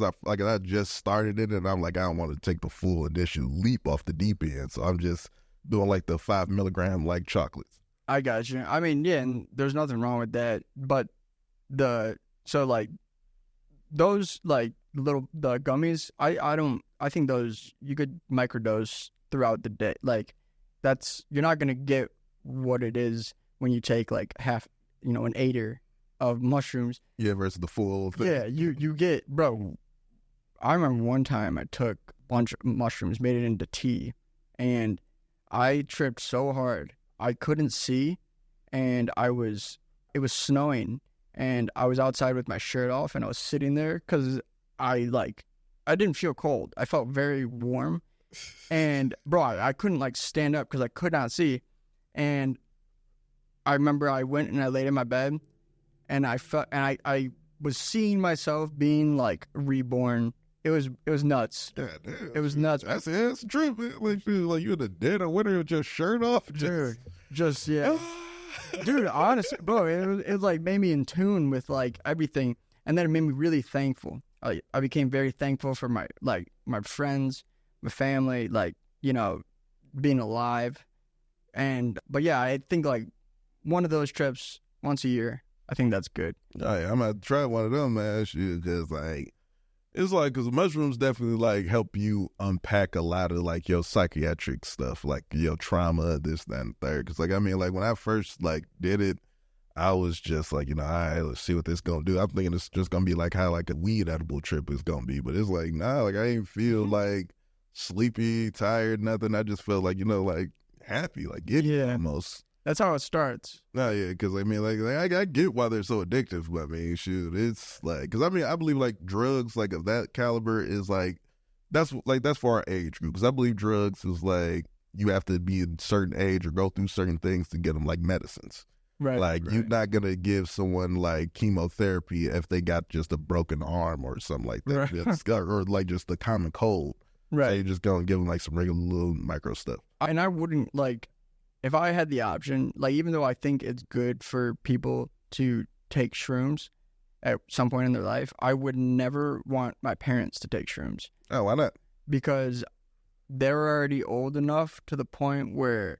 I just started it, and I'm like I don't want to take the full initial leap off the deep end, so I'm just doing like the 5 milligram like chocolates. I got you. I mean, yeah, and there's nothing wrong with that, but those like the gummies, I think those you could microdose throughout the day. Like you're not gonna get what it is when you take like half, an 8er of mushrooms. Yeah, versus the full thing. Yeah, you get, bro. I remember one time I took a bunch of mushrooms, made it into tea, and I tripped so hard I couldn't see, and it was snowing, and I was outside with my shirt off, and I was sitting there because I didn't feel cold. I felt very warm. And bro, I couldn't like stand up because I could not see. And I remember I went and I laid in my bed, and I felt, and I was seeing myself being like reborn. It was nuts. Yeah, it was nuts. That's a trip. Like you in the dead of winter with your shirt off. Just yeah. Dude, honestly, bro, it like made me in tune with like everything, and then it made me really thankful. I became very thankful for my friends, my family, like, being alive. But yeah, I think like one of those trips once a year, I think that's good. Right, I'm gonna try one of them, man, because like it's like, because mushrooms definitely like help you unpack a lot of like your psychiatric stuff, like your trauma, this, that, and third. Because like I mean, like when I first like did it, I was just like, all right, let's see what this gonna do. I'm thinking it's just gonna be like how like a weed edible trip is gonna be, but it's like nah, like I ain't feel like sleepy, tired, nothing. I just felt like like happy, like giddy almost. That's how it starts. No, yeah, because I mean, like I get why they're so addictive, but I mean, shoot, it's like, because I mean, I believe like drugs like of that caliber is like that's for our age group. Because I believe drugs is like you have to be a certain age or go through certain things to get them, like medicines. Right. Like right. You're not gonna give someone like chemotherapy if they got just a broken arm or something like that, right. Or like just a common cold. Right. So you're just gonna give them like some regular little micro stuff. And I wouldn't like. If I had the option, like, even though I think it's good for people to take shrooms at some point in their life, I would never want my parents to take shrooms. Oh, why not? Because they're already old enough to the point where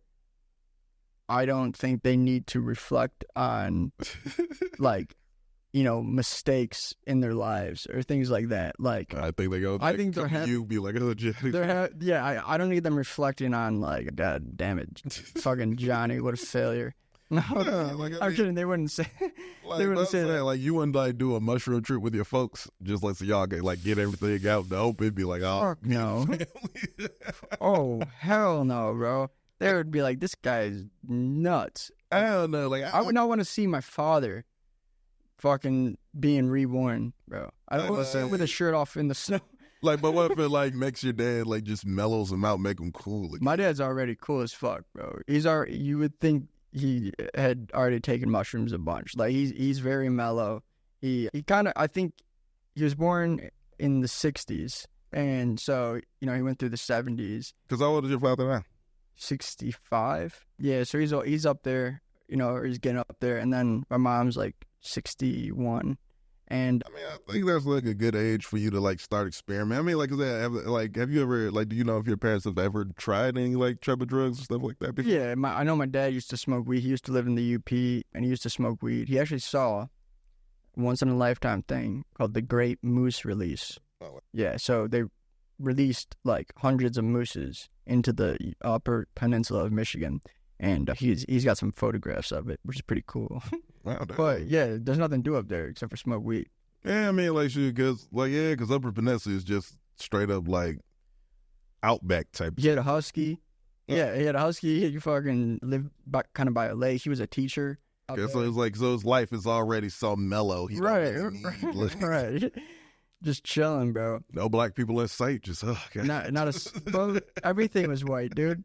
I don't think they need to reflect on, like, mistakes in their lives or things like that. Like, I think they go. I think you be like, oh, I don't need them reflecting on like, God damn it, fucking Johnny, what a failure. No, Yeah, like, I'm kidding. They wouldn't say. Like, They wouldn't say that. like you wouldn't like do a mushroom trip with your folks, just like so y'all get like get everything out in the open, be like, oh, Fuck no. family. Oh hell no, bro. They would be like, this guy's nuts. I don't know, like I would not want to see my father fucking being reborn, bro. I don't want to see him with a shirt off in the snow. like, but what if it like makes your dad like just mellows him out, make him cool? Like, My dad's already cool as fuck, bro. He's already. You would think he had already taken mushrooms a bunch. Like he's very mellow. He kind of. I think he was born in the '60s, and so he went through the '70s. because how old is your father now? 65. Yeah, so he's up there. Or he's getting up there, and then my mom's like 61. And I mean, I think that's like a good age for you to like start experimenting. I mean, like, have you ever like, do you know if your parents have ever tried any like type of drugs and stuff like that before? yeah, I know my dad used to smoke weed. He used to live in the UP, and he used to smoke weed. He actually saw once in a lifetime thing called the Great Moose Release. Oh. Yeah, so they released like hundreds of mooses into the upper peninsula of Michigan, and he's got some photographs of it, which is pretty cool. Wow, But yeah, there's nothing to do up there except for smoke weed. yeah, I mean, like, because Upper Peninsula is just straight up like outback type. He had a husky. Yeah, he had a husky. He fucking lived kind of by a lake. He was a teacher. Okay, so it's like, so his life is already so mellow. He don't Right, really need, like, right. Just chilling, bro. no black people in sight. Just Well, everything was white, dude.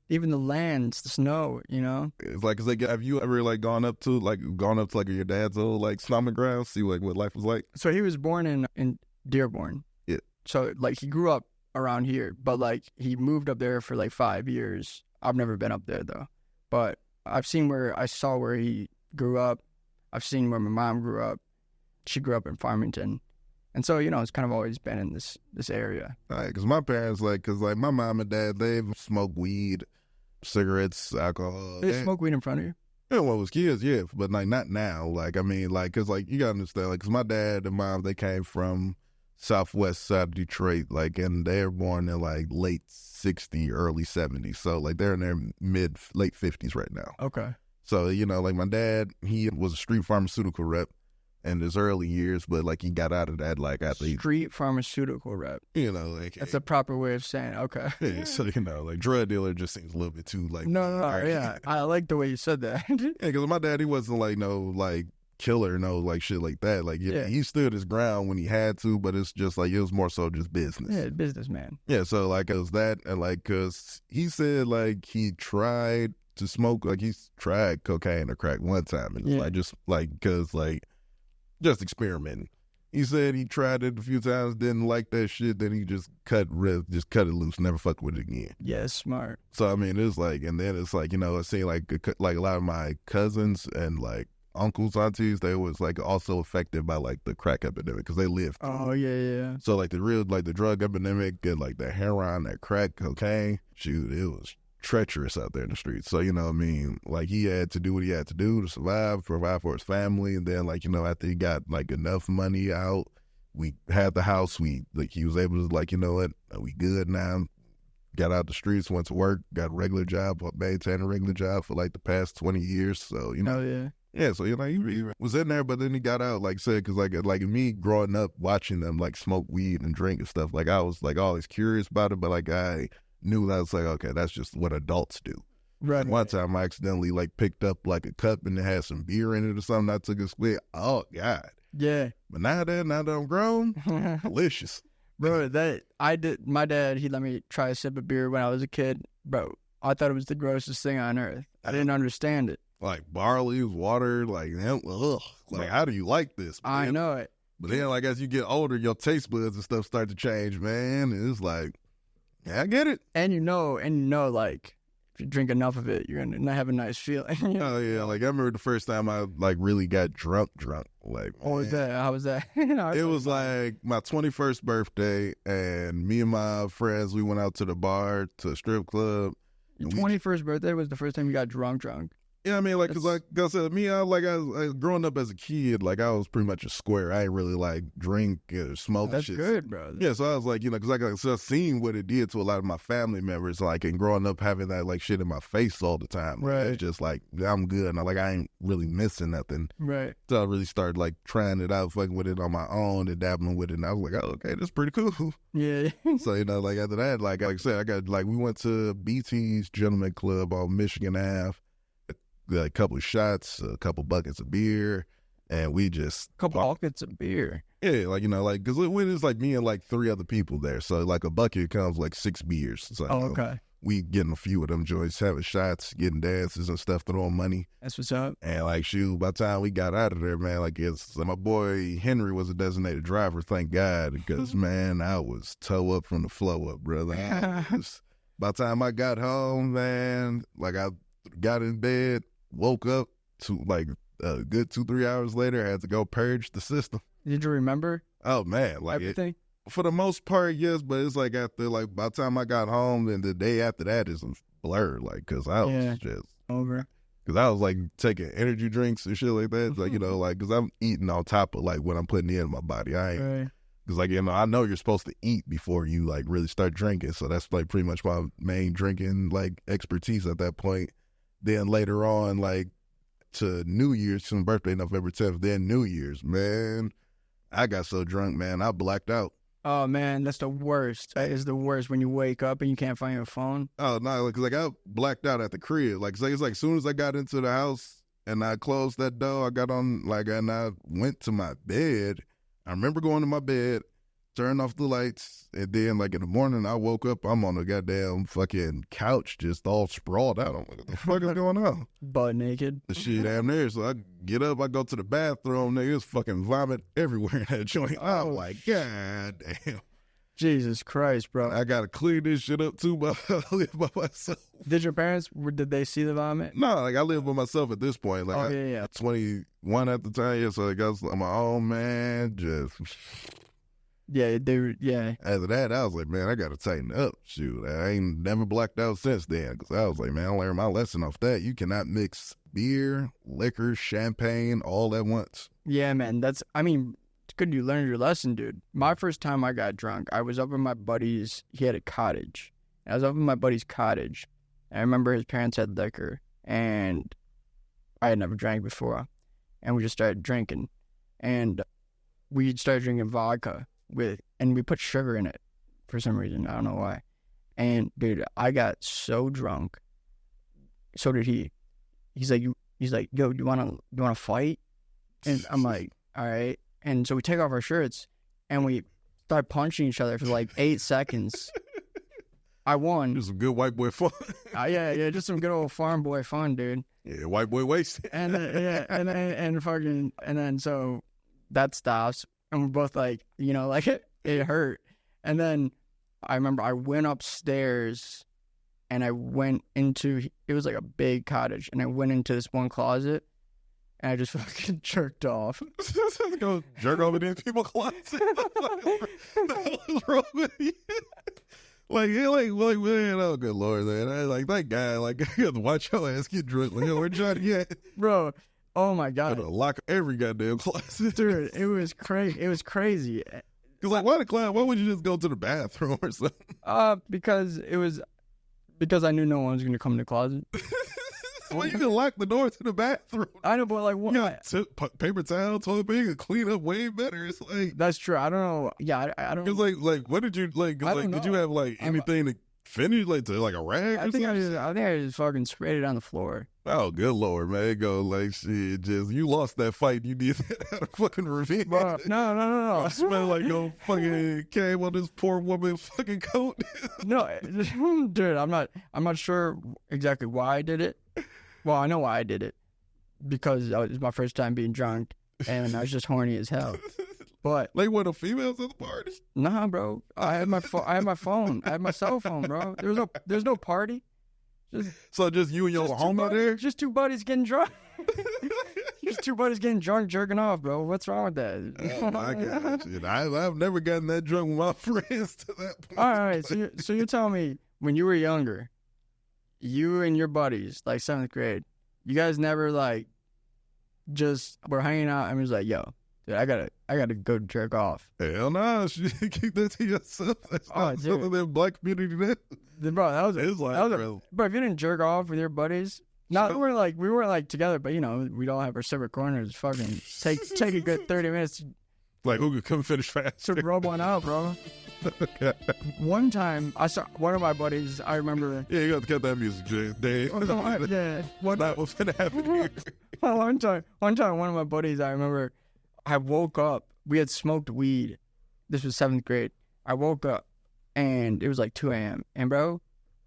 Even the lands, the snow, It's like, have you ever like gone up to like your dad's old like stomping ground, see like what life was like? So he was born in Dearborn. Yeah. So like he grew up around here, but like he moved up there for like 5 years. I've never been up there though, but I saw where he grew up. I've seen where my mom grew up. She grew up in Farmington. And so, it's kind of always been in this area. Because my parents, because my mom and dad, they smoke weed, cigarettes, alcohol. They smoke weed in front of you? Yeah, when I was kids, yeah, but like not now. Like, I mean, like, because like you gotta understand, like, because my dad and mom, they came from southwest side of Detroit, like, and they were born in like late 60s, early 70s. So like they're in their late 50s right now. Okay. So, like my dad, he was a street pharmaceutical rep in his early years, but like he got out of that like after street pharmaceutical rep. Like that's a proper way of saying it. Okay. Yeah, so like drug dealer just seems a little bit too like no, yeah. I like the way you said that. Yeah, because my dad, he wasn't like no like killer, no like shit like that. Like he stood his ground when he had to, but it's just like it was more so just business. Yeah, businessman. Yeah, so like it was that, and like because he said like he tried to smoke, like he's tried cocaine or crack one time, and it's like just like because like. Just experimenting. He said he tried it a few times, didn't like that shit, then he just cut it loose, never fuck with it again. Yeah, smart. So I mean, it's like, and then it's like, I see like a lot of my cousins and like uncles, aunties, they was like also affected by like the crack epidemic because they lived. Oh yeah. So like the drug epidemic and like the heroin, that crack, cocaine, shoot, it was treacherous out there in the streets. So, what I mean? Like, he had to do what he had to do to survive, provide for his family. And then, like, after he got, like, enough money out, we had the house. He was able to, like, we good now. Got out the streets, went to work, got a regular job, maintained a regular job for, like, the past 20 years. So, Oh, yeah. Yeah, so, he was in there, but then he got out, like I said, because, like me growing up, watching them, like, smoke weed and drink and stuff, like, I was, like, always curious about it, but, like, I knew that I was like, okay, that's just what adults do. Right. One time I accidentally like picked up like a cup and it had some beer in it or something. I took a swig. Oh God. Yeah. But now that I'm grown, delicious. Bro, my dad, he let me try a sip of beer when I was a kid. Bro, I thought it was the grossest thing on earth. I didn't understand it. Like barley, water, like, ugh. Like, how do you like this, man? I know it. But then like as you get older, your taste buds and stuff start to change, man. And it's like, yeah, I get it. And like, if you drink enough of it, you're gonna have a nice feeling. Oh yeah, like I remember the first time I like really got drunk. Like, what was that? How was that? It was like my 21st birthday, and me and my friends, we went out to the bar, to a strip club. Your 21st birthday was the first time you got drunk? Yeah, I mean, like, cause like I said, me, I was growing up as a kid, like I was pretty much a square. I ain't really like drink or smoke. That's shit. good, bro. Yeah, so I was like, cause like I said, seen what it did to a lot of my family members, like, and growing up having that like shit in my face all the time. Right. It's just like I'm good, and I ain't really missing nothing. Right. So I really started like trying it out, fucking with it on my own and dabbling with it, and I was like, oh, okay, that's pretty cool. Yeah. So like after that, like I said, I got like we went to BT's Gentleman Club on Michigan Ave. A couple of shots, a couple buckets of beer, and we just Couple buckets of beer. Yeah, like like because when it's like me and like 3 other people there, so like a bucket comes like 6 beers. So okay. We getting a few of them joints, having shots, getting dances and stuff, throwing money. That's what's up. And like shoot, by the time we got out of there, man, like my boy Henry was a designated driver, thank God, because man, I was toe up from the flow up, brother. By the time I got home, man, like I got in bed. Woke up to like a good 2-3 hours later. I had to go purge the system. Did you remember? Oh man, like everything? For the most part, yes. But it's like after like by the time I got home, and the day after that is a blur. Like because I was just over. Because I was like taking energy drinks and shit like that. Like like because I'm eating on top of like what I'm putting in my body. I ain't. Right. Because like I know you're supposed to eat before you like really start drinking. So that's like pretty much my main drinking like expertise at that point. Then later on, like to New Year's, some birthday, November 10th, then New Year's, man, I got so drunk, man, I blacked out. Oh, man, that's the worst. That is the worst when you wake up and you can't find your phone. Oh, no, like I blacked out at the crib. Like, it's like as soon as I got into the house and I closed that door, I got on, like, and I went to my bed. I remember going to my bed, turned off the lights, and then like in the morning I woke up, I'm on the goddamn fucking couch just all sprawled out. I'm like, what the fuck is going on? Butt naked. The shit damn there. So I get up, I go to the bathroom, nigga, it's fucking vomit everywhere in that joint. I'm like, god damn. Jesus Christ, bro. I gotta clean this shit up too, but I live by myself. Did your parents, did they see the vomit? No, like I live by myself at this point. Like yeah. 21 at the time, yeah, so like I was on my own, man, just... Yeah, After that, I was like, man, I got to tighten up. Shoot, I ain't never blacked out since then. Because I was like, man, I learned my lesson off that. You cannot mix beer, liquor, champagne all at once. Yeah, man. It's good you learned your lesson, dude. My first time I got drunk, I was up in my buddy's, he had a cottage. I was up in my buddy's cottage. I remember his parents had liquor, and I had never drank before. And we just started drinking. And we started drinking vodka. And we put sugar in it for some reason. I don't know why. And dude, I got so drunk. So did he. He's like, yo, you wanna fight? And I'm like, all right. And so we take off our shirts and we start punching each other for like 8 seconds. I won. Just some good white boy fun. Yeah, just some good old farm boy fun, dude. Yeah, white boy wasted. And then so that stops. And we're both like, like it hurt. And then I remember I went upstairs and I went into, it was like a big cottage. And I went into this one closet and I just fucking jerked off. Go jerk over in people's closet. What's wrong with you? Like, man, oh, good Lord, man. I like that guy, like, you have to watch your ass get drunk. Like, where Johnny at? Bro. Oh my God! Lock every goddamn closet, dude. It was crazy. It was crazy. Cause like, why would you just go to the bathroom or something? Because I knew no one was gonna come in the closet. Well, you can lock the door to the bathroom. I know, but like, what? You got paper towel, toilet paper, and clean up way better. It's like that's true. I don't know. Yeah, I don't. Cause like, what did you like? Did you have like anything to finish, like to like a rag? I think I just fucking sprayed it on the floor. Oh, good Lord, man. It go like shit. Just you lost that fight. You did that out of fucking revenge. Bro, no. I smell like no fucking came on this poor woman's fucking coat. No, dude, I'm not sure exactly why I did it. Well, I know why I did it. Because it was my first time being drunk and I was just horny as hell. But like what, the females at the party? Nah, bro. I had my phone. I had my cell phone, bro. There's no party. Just you and your homie there? Just two buddies getting drunk. Just two buddies getting drunk, jerking off, bro. What's wrong with that? Oh my God, shit. I've never gotten that drunk with my friends to that point. All right, so you're telling me when you were younger, you and your buddies, like 7th grade, You guys never like just we're hanging out and was like, yo, dude, I gotta go jerk off. Hell no, keep that to yourself. That's not something that black community did. Bro, that was bro, if you didn't jerk off with your buddies, we weren't like together, but you know, we'd all have our separate corners. Fucking take a good 30 minutes. Like who could come finish fast to rub one out, bro. One time, I saw one of my buddies. I remember. Yeah, you got to cut that music, Jay. Dave. Yeah, Not what's gonna happen here. One time, one of my buddies. I remember. I woke up. We had smoked weed. This was 7th grade. I woke up, and it was like 2 a.m. And bro,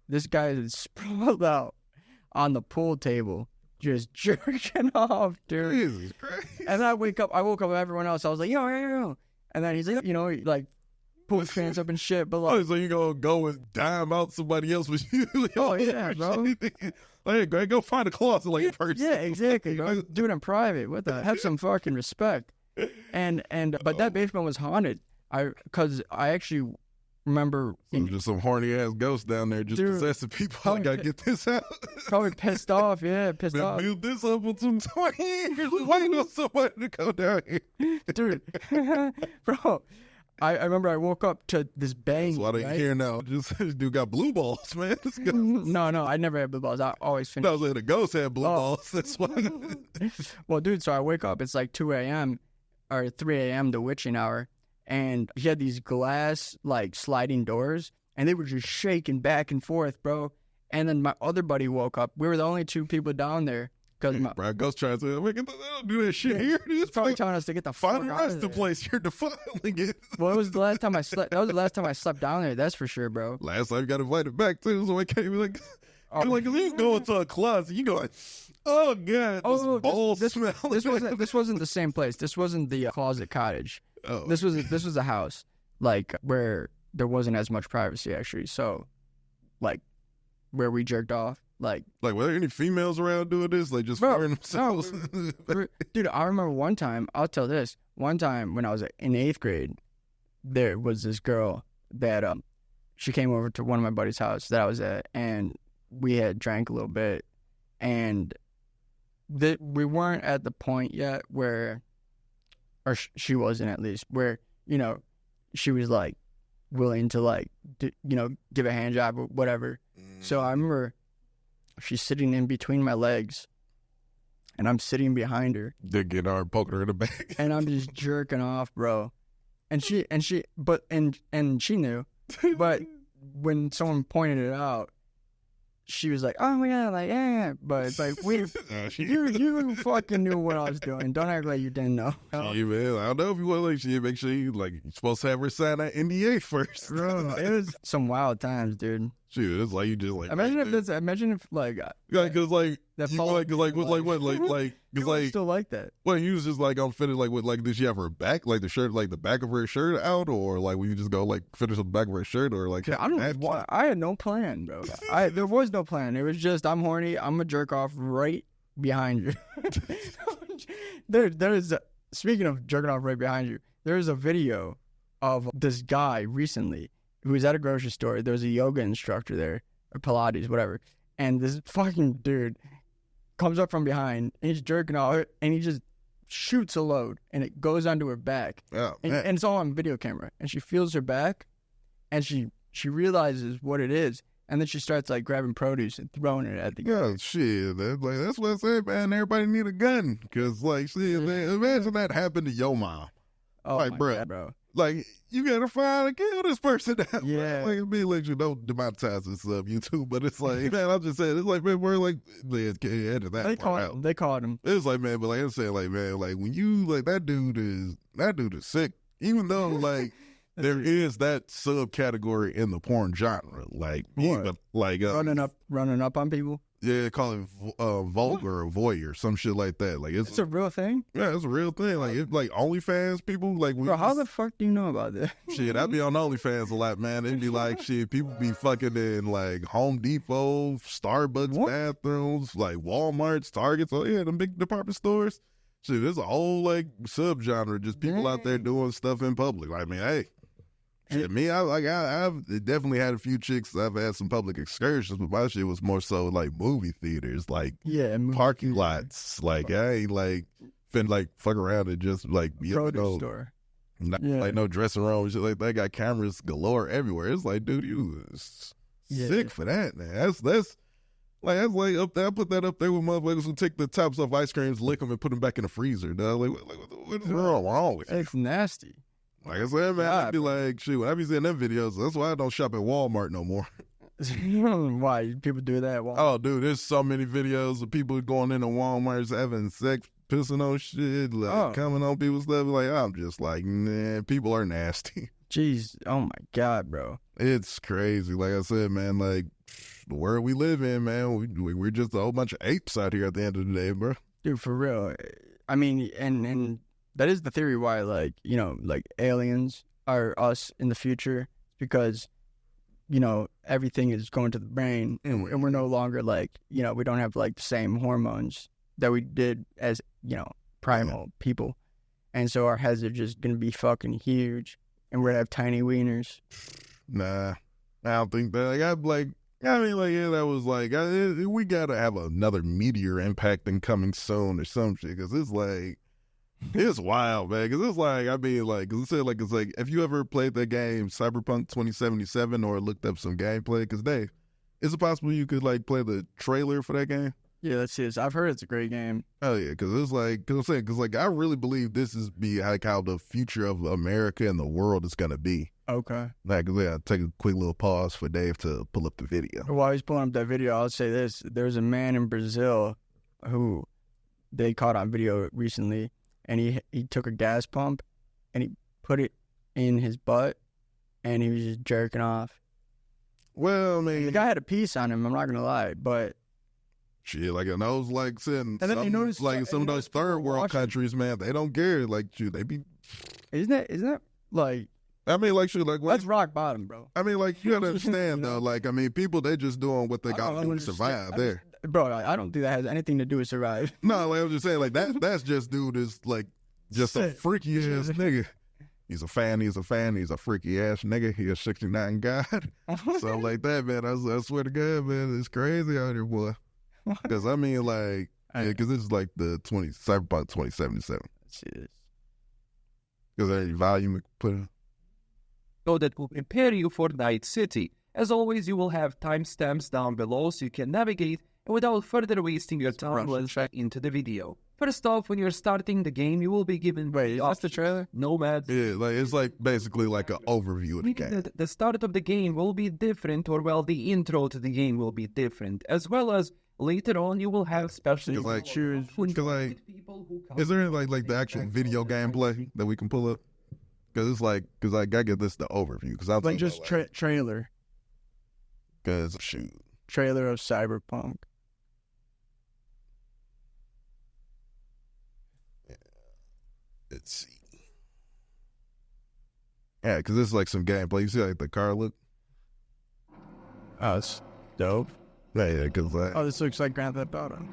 this guy is sprawled out on the pool table, just jerking off, dude. Jesus Christ. And I woke up with everyone else. I was like, yo. And then he's like, you know, like, pull his pants up and shit. But like, so you gonna go and dime out somebody else with you? Oh, yeah, bro. Hey, Greg, go find a closet like a person. Yeah, exactly, bro. Do it in private. What the? Have some fucking respect. But that basement was haunted. Because I actually remember just some horny ass ghosts down there just possessing people. I gotta get this out. Probably pissed off. Yeah, pissed off. Build this up with some 20 years. Waiting on somebody to go down here, dude. Bro, I remember I woke up to this bang. That's why they hear now. Just this dude got blue balls, man. No, I never had blue balls. I always finished. No, like the ghost had blue balls. That's why. Well, dude, so I wake up. It's like 2 a.m. or 3 a.m. the witching hour. And he had these glass, like, sliding doors, and they were just shaking back and forth, bro. And then my other buddy woke up. We were the only 2 people down there. Bro, Ghost trying to say, we can do that shit here. He's probably telling us to get the fuck out of the place. You're defiling it. Well, it was the last time I slept. That was the last time I slept down there. That's for sure, bro. Last time you got invited back, too, so I can't be like... Like, if you go into a closet, you go like, oh, God, this wasn't the same place. This wasn't the closet cottage. Oh. This was a house, like, where there wasn't as much privacy, actually. So, like, where we jerked off, like... Like, were there any females around doing this? Like, just firing themselves? Dude, I remember one time, I'll tell this. One time when I was in 8th grade, there was this girl that, she came over to one of my buddy's house that I was at, and we had drank a little bit, and we weren't at the point yet where, or she wasn't at least, where, you know, she was like willing to like, give a hand job or whatever. So I remember she's sitting in between my legs, and I'm sitting behind her. They get our poking her in the back, and I'm just jerking off, bro. And she knew, but when someone pointed it out, she was like, "Oh my God, like yeah," but it's like you fucking knew what I was doing. Don't act like you didn't know. Gee, man, I don't know if you want like make sure you like you're supposed to have her sign that NDA first. Bro, it was some wild times, dude. Shoot, it's like you just like imagine if like because like that you like because like still like that. Well, you was just like I'm fitted like with like did she have her back like the shirt like the back of her shirt out or like when you just go like finish on the back of her shirt or like I had no plan, bro. There was no plan. It was just I'm horny. I'm gonna jerk off right behind you. There's speaking of jerking off right behind you. There's a video of this guy recently who was at a grocery store. There was a yoga instructor there, or Pilates, whatever. And this fucking dude comes up from behind, and he's jerking off, and he just shoots a load, and it goes onto her back. Oh, and it's all on video camera. And she feels her back, and she realizes what it is, and then she starts, like, grabbing produce and throwing it at the guy. Yeah, shit. That's what I said, man. Everybody need a gun. Because, like, shit, man, imagine that happened to your mom. Oh, like, my God, bro. Like, you gotta find and kill this person now. Yeah. Like, me, like, you don't demonetize this YouTube, but it's like, man, I'm just saying, it's like, man, we're like, edit that part out. They called him. It's like, man, but like I'm saying, like, man, like, when you, like, that dude is sick. Even though, like, there is that subcategory in the porn genre. Like, even, like, running up on people? Yeah, call it vulgar or voyeur, some shit like that. Like it's a real thing. Yeah, it's a real thing. Like it's like OnlyFans people. Like, bro, how the fuck do you know about this? Shit, I be on OnlyFans a lot, man. It'd be like shit. People be fucking in like Home Depot, Starbucks bathrooms, like Walmart's, Targets. Oh yeah, them big department stores. Shit, there's a whole like subgenre, just people out there doing stuff in public. Like, I mean, hey. Shit, me, I've definitely had a few chicks. I've had some public excursions, but my shit was more so like movie theaters, like parking lots. Like I ain't like finna like fuck around and just like produce store. Not like no dressing room and shit like that. Got cameras galore everywhere. It's like, dude, you was sick for that, man. That's like up there. I put that up there with motherfuckers who take the tops off ice creams, lick them, and put them back in the freezer. Dog. Like what's wrong with you? It's nasty. Like I said, man, I'd be like, shoot, when I be seeing them videos, that's why I don't shop at Walmart no more. Why? People do that at Walmart? Oh, dude, there's so many videos of people going into Walmarts having sex, pissing on shit, like coming on people's stuff. Like, I'm just like, nah, people are nasty. Jeez, oh my God, bro. It's crazy. Like I said, man, like, the world we live in, man, we're just a whole bunch of apes out here at the end of the day, bro. Dude, for real. I mean, and that is the theory why, like, you know, like aliens are us in the future, because, you know, everything is going to the brain and we're no longer like, you know, we don't have like the same hormones that we did as, you know, primal people. And so our heads are just going to be fucking huge and we're going to have tiny wieners. Nah, I don't think that. That was like, we got to have another meteor impact coming soon or some shit, because it's like, it's wild, man. Because it's like, I mean, like, cause it's like, if you ever played that game Cyberpunk 2077 or looked up some gameplay, because is it possible you could like play the trailer for that game? Yeah, let's see this. I've heard it's a great game. Oh yeah, because it's like, because I really believe this is like how the future of America and the world is gonna be. Okay. Like, yeah, take a quick little pause for Dave to pull up the video. While he's pulling up that video, I'll say this: there's a man in Brazil who they caught on video recently. And he took a gas pump and he put it in his butt and he was just jerking off. Well, I mean, the guy had a piece on him, I'm not gonna lie, but shit, like in those like some of those third world countries, man, they don't care. Like, shoot, they be isn't that like, I mean, like, shoot, like, that's rock bottom, bro. I mean, like, you gotta understand though, like, I mean, people, they just doing what they got to survive there. Bro, I don't think that has anything to do with survive. No, like, I was just saying, like, that's just dude is like just a freaky ass nigga. He's a freaky ass nigga. He a 69 god. Something like that, man. I swear to God, man, it's crazy out here, boy. Because I mean, like, because this is like the Cyberpunk 2077. Let's see this. Because any volume we put in. So that will prepare you for Night City. As always, you will have timestamps down below so you can navigate, and without further wasting your time, let's get into the video. First off, when you're starting the game, you will be given... Wait, is that the trailer? Nomads. Yeah, like it's like basically like an overview of the game. The start of the game will be different, or well, the intro to the game will be different, as well as later on you will have special... Like, is there like the actual video gameplay that we can pull up? Because it's like, because I gotta get this the overview. Because I'm like just trailer. Because shoot, trailer of Cyberpunk. Yeah. Let's see. Yeah, because this is like some gameplay. You see like the car look? Oh, it's dope. Yeah, because like, this looks like Grand Theft Auto.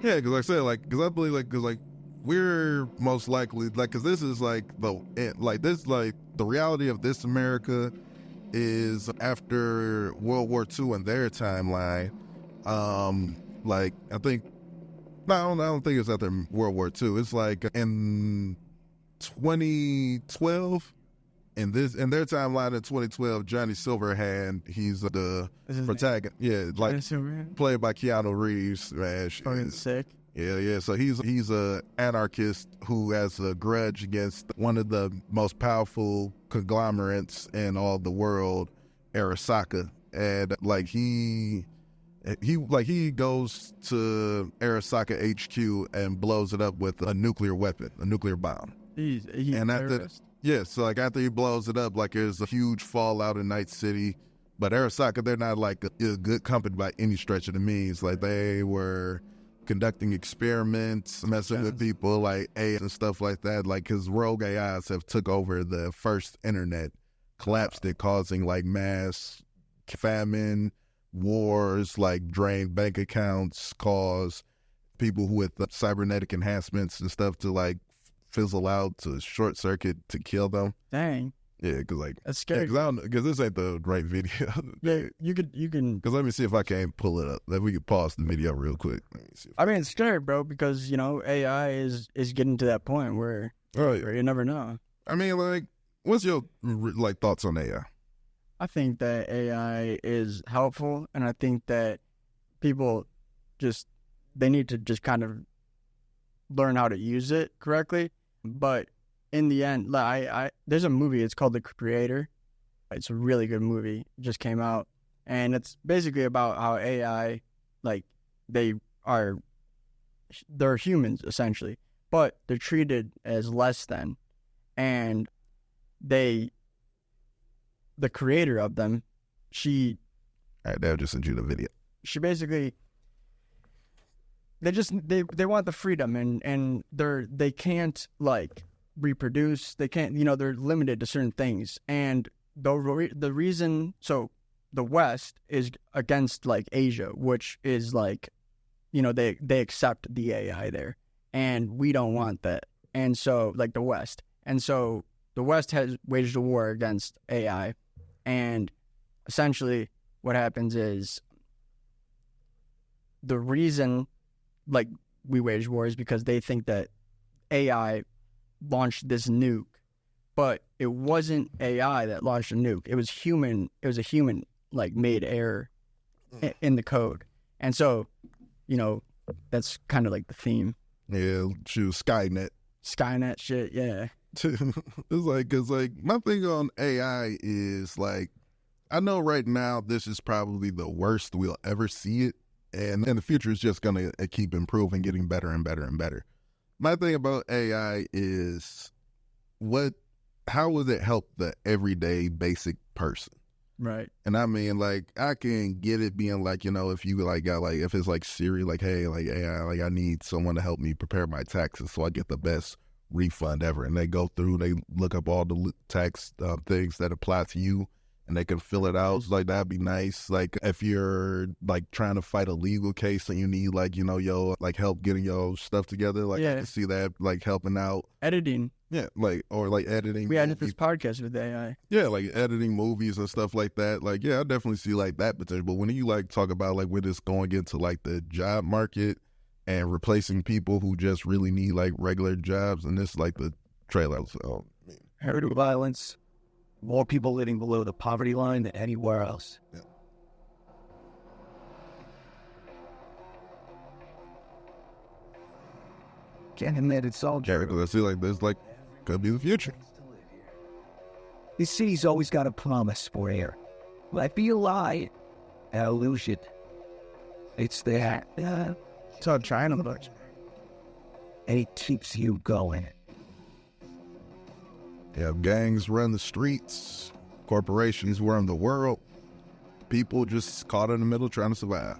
Yeah, because like I said, like, because I believe like we're most likely like, because this is like the reality of this America is after World War II and their timeline. Like I don't think it's after World War II. It's like in 2012. In their timeline in 2012, Johnny Silverhand, he's the protagonist. Yeah, like played by Keanu Reeves. Man, fucking sick. Yeah. So he's a anarchist who has a grudge against one of the most powerful conglomerates in all the world, Arasaka, and like he goes to Arasaka HQ and blows it up with a nuclear weapon, a nuclear bomb. He's and so like after he blows it up, like there's a huge fallout in Night City. But Arasaka, they're not like a good company by any stretch of the means. Like they were conducting experiments, messing with people like AI and stuff like that. Like his rogue AIs have took over the first internet, collapsed it, causing like mass famine, wars, like drained bank accounts, cause people with cybernetic enhancements and stuff to like fizzle out, to short circuit, to kill them. Dang. Yeah, because like That's scary. Because this ain't the right video. Yeah, you can. Because let me see if I can't pull it up. Let we can pause the video real quick. Let me see. I mean, it's scary, bro, because AI is getting to that point where you never know. I mean, like, what's your like thoughts on AI? I think that AI is helpful, and I think that people they need to just kind of learn how to use it correctly. But in the end, like there's a movie. It's called The Creator. It's a really good movie. It just came out, and it's basically about how AI, like they're humans essentially, but they're treated as less than, and the creator of them, all right, they'll just send you the video. She basically, they want the freedom, and they can't like reproduce. They can't, they're limited to certain things. And the reason, so the West is against like Asia, which is like, they accept the AI there, and we don't want that. And so like the West, and so the West has waged a war against AI, and essentially what happens is the reason like we wage war is because they think that AI launched this nuke, but it wasn't AI that launched a nuke. It was a human like made error in the code. And so, that's kind of like the theme. Yeah, choose Skynet shit, yeah. It's like, cause like my thing on AI is like, I know right now this is probably the worst we'll ever see it, and in the future it's just gonna keep improving, getting better and better and better. My thing about AI is how would it help the everyday basic person? Right. And I mean, like, I can get it being like, if you like got like, if it's like Siri, like, hey, like AI, like I need someone to help me prepare my taxes so I get the best refund ever. And they go through, they look up all the tax things that apply to you, and they can fill it out. Like, that'd be nice. Like, if you're like trying to fight a legal case and you need like, your like help getting your stuff together, like I can see that like helping out. Editing. Yeah, like, or like editing. We had this podcast with AI. Yeah, like editing movies and stuff like that. Like, yeah, I definitely see like that potential. But when you like talk about like when it's going into like the job market and replacing people who just really need like regular jobs, and this like the trailer. So, Heritage violence, more people living below the poverty line than anywhere else. Yeah. Can't admit it's all Because I see like this like could be the future. This city's always got a promise for air. Might be a lie, an illusion. It's there. It's how China looks. And it keeps you going. Yeah, gangs run the streets, corporations run the world, people just caught in the middle trying to survive.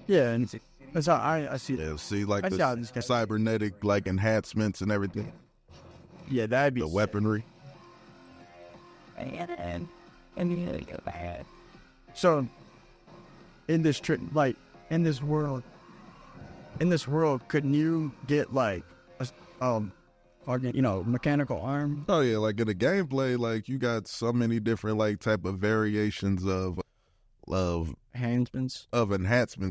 Yeah, and that's how I see it. Yeah, see like the cybernetic like enhancements and everything. Yeah, that'd be the weaponry. And bad. So, in this world, couldn't you get like a mechanical arm? Oh yeah, like in the gameplay, like you got so many different like type of variations of enhancements.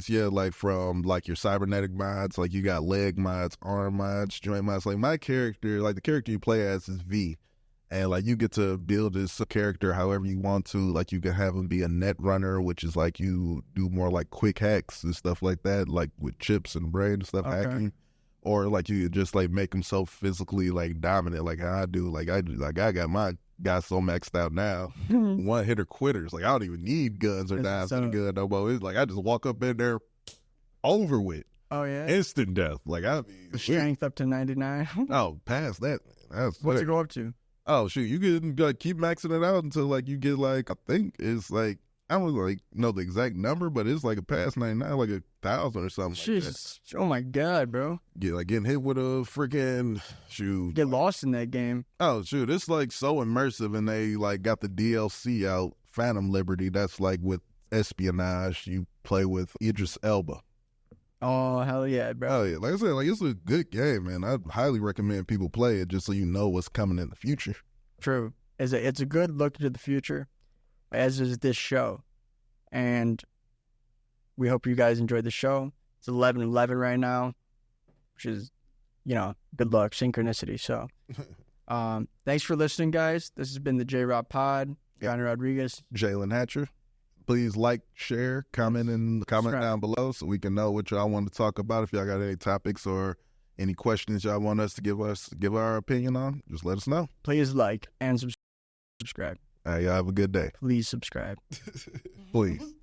Yeah, like from like your cybernetic mods, like you got leg mods, arm mods, joint mods. Like my character, like the character you play as is V. And like you get to build this character however you want to. Like you can have him be a net runner, which is like you do more like quick hacks and stuff like that, like with chips and brain and stuff hacking. Or like you could just like make him so physically like dominant, like how I do. Like I got my guy so maxed out now. One hitter quitters. Like I don't even need guns or knives to good no more. It's like I just walk up in there, over with. Oh yeah, instant death. Like I mean, strength up to 99. Oh, past that. What's it go up to? Oh shoot, you can like keep maxing it out until like you get like I think it's like I don't like know the exact number, but it's like a past 99, like 1,000 or something. Jeez, like oh my god, bro! Yeah, like getting hit with a freaking shoot. Get lost in that game. Oh shoot, it's like so immersive, and they like got the DLC out, Phantom Liberty. That's like with espionage. You play with Idris Elba. Oh hell yeah, bro! Oh yeah, like I said, like it's a good game, man. I highly recommend people play it just so you know what's coming in the future. True. It's a good look into the future, as is this show. And we hope you guys enjoyed the show. It's 11:11 right now, which is, good luck, synchronicity. So, thanks for listening, guys. This has been the J-Rob Pod. Johnny Rodriguez. Jalen Hatcher. Please like, share, comment down below so we can know what y'all want to talk about. If y'all got any topics or any questions y'all want us to give our opinion on, just let us know. Please like and subscribe. Y'all have a good day. Please subscribe. Please.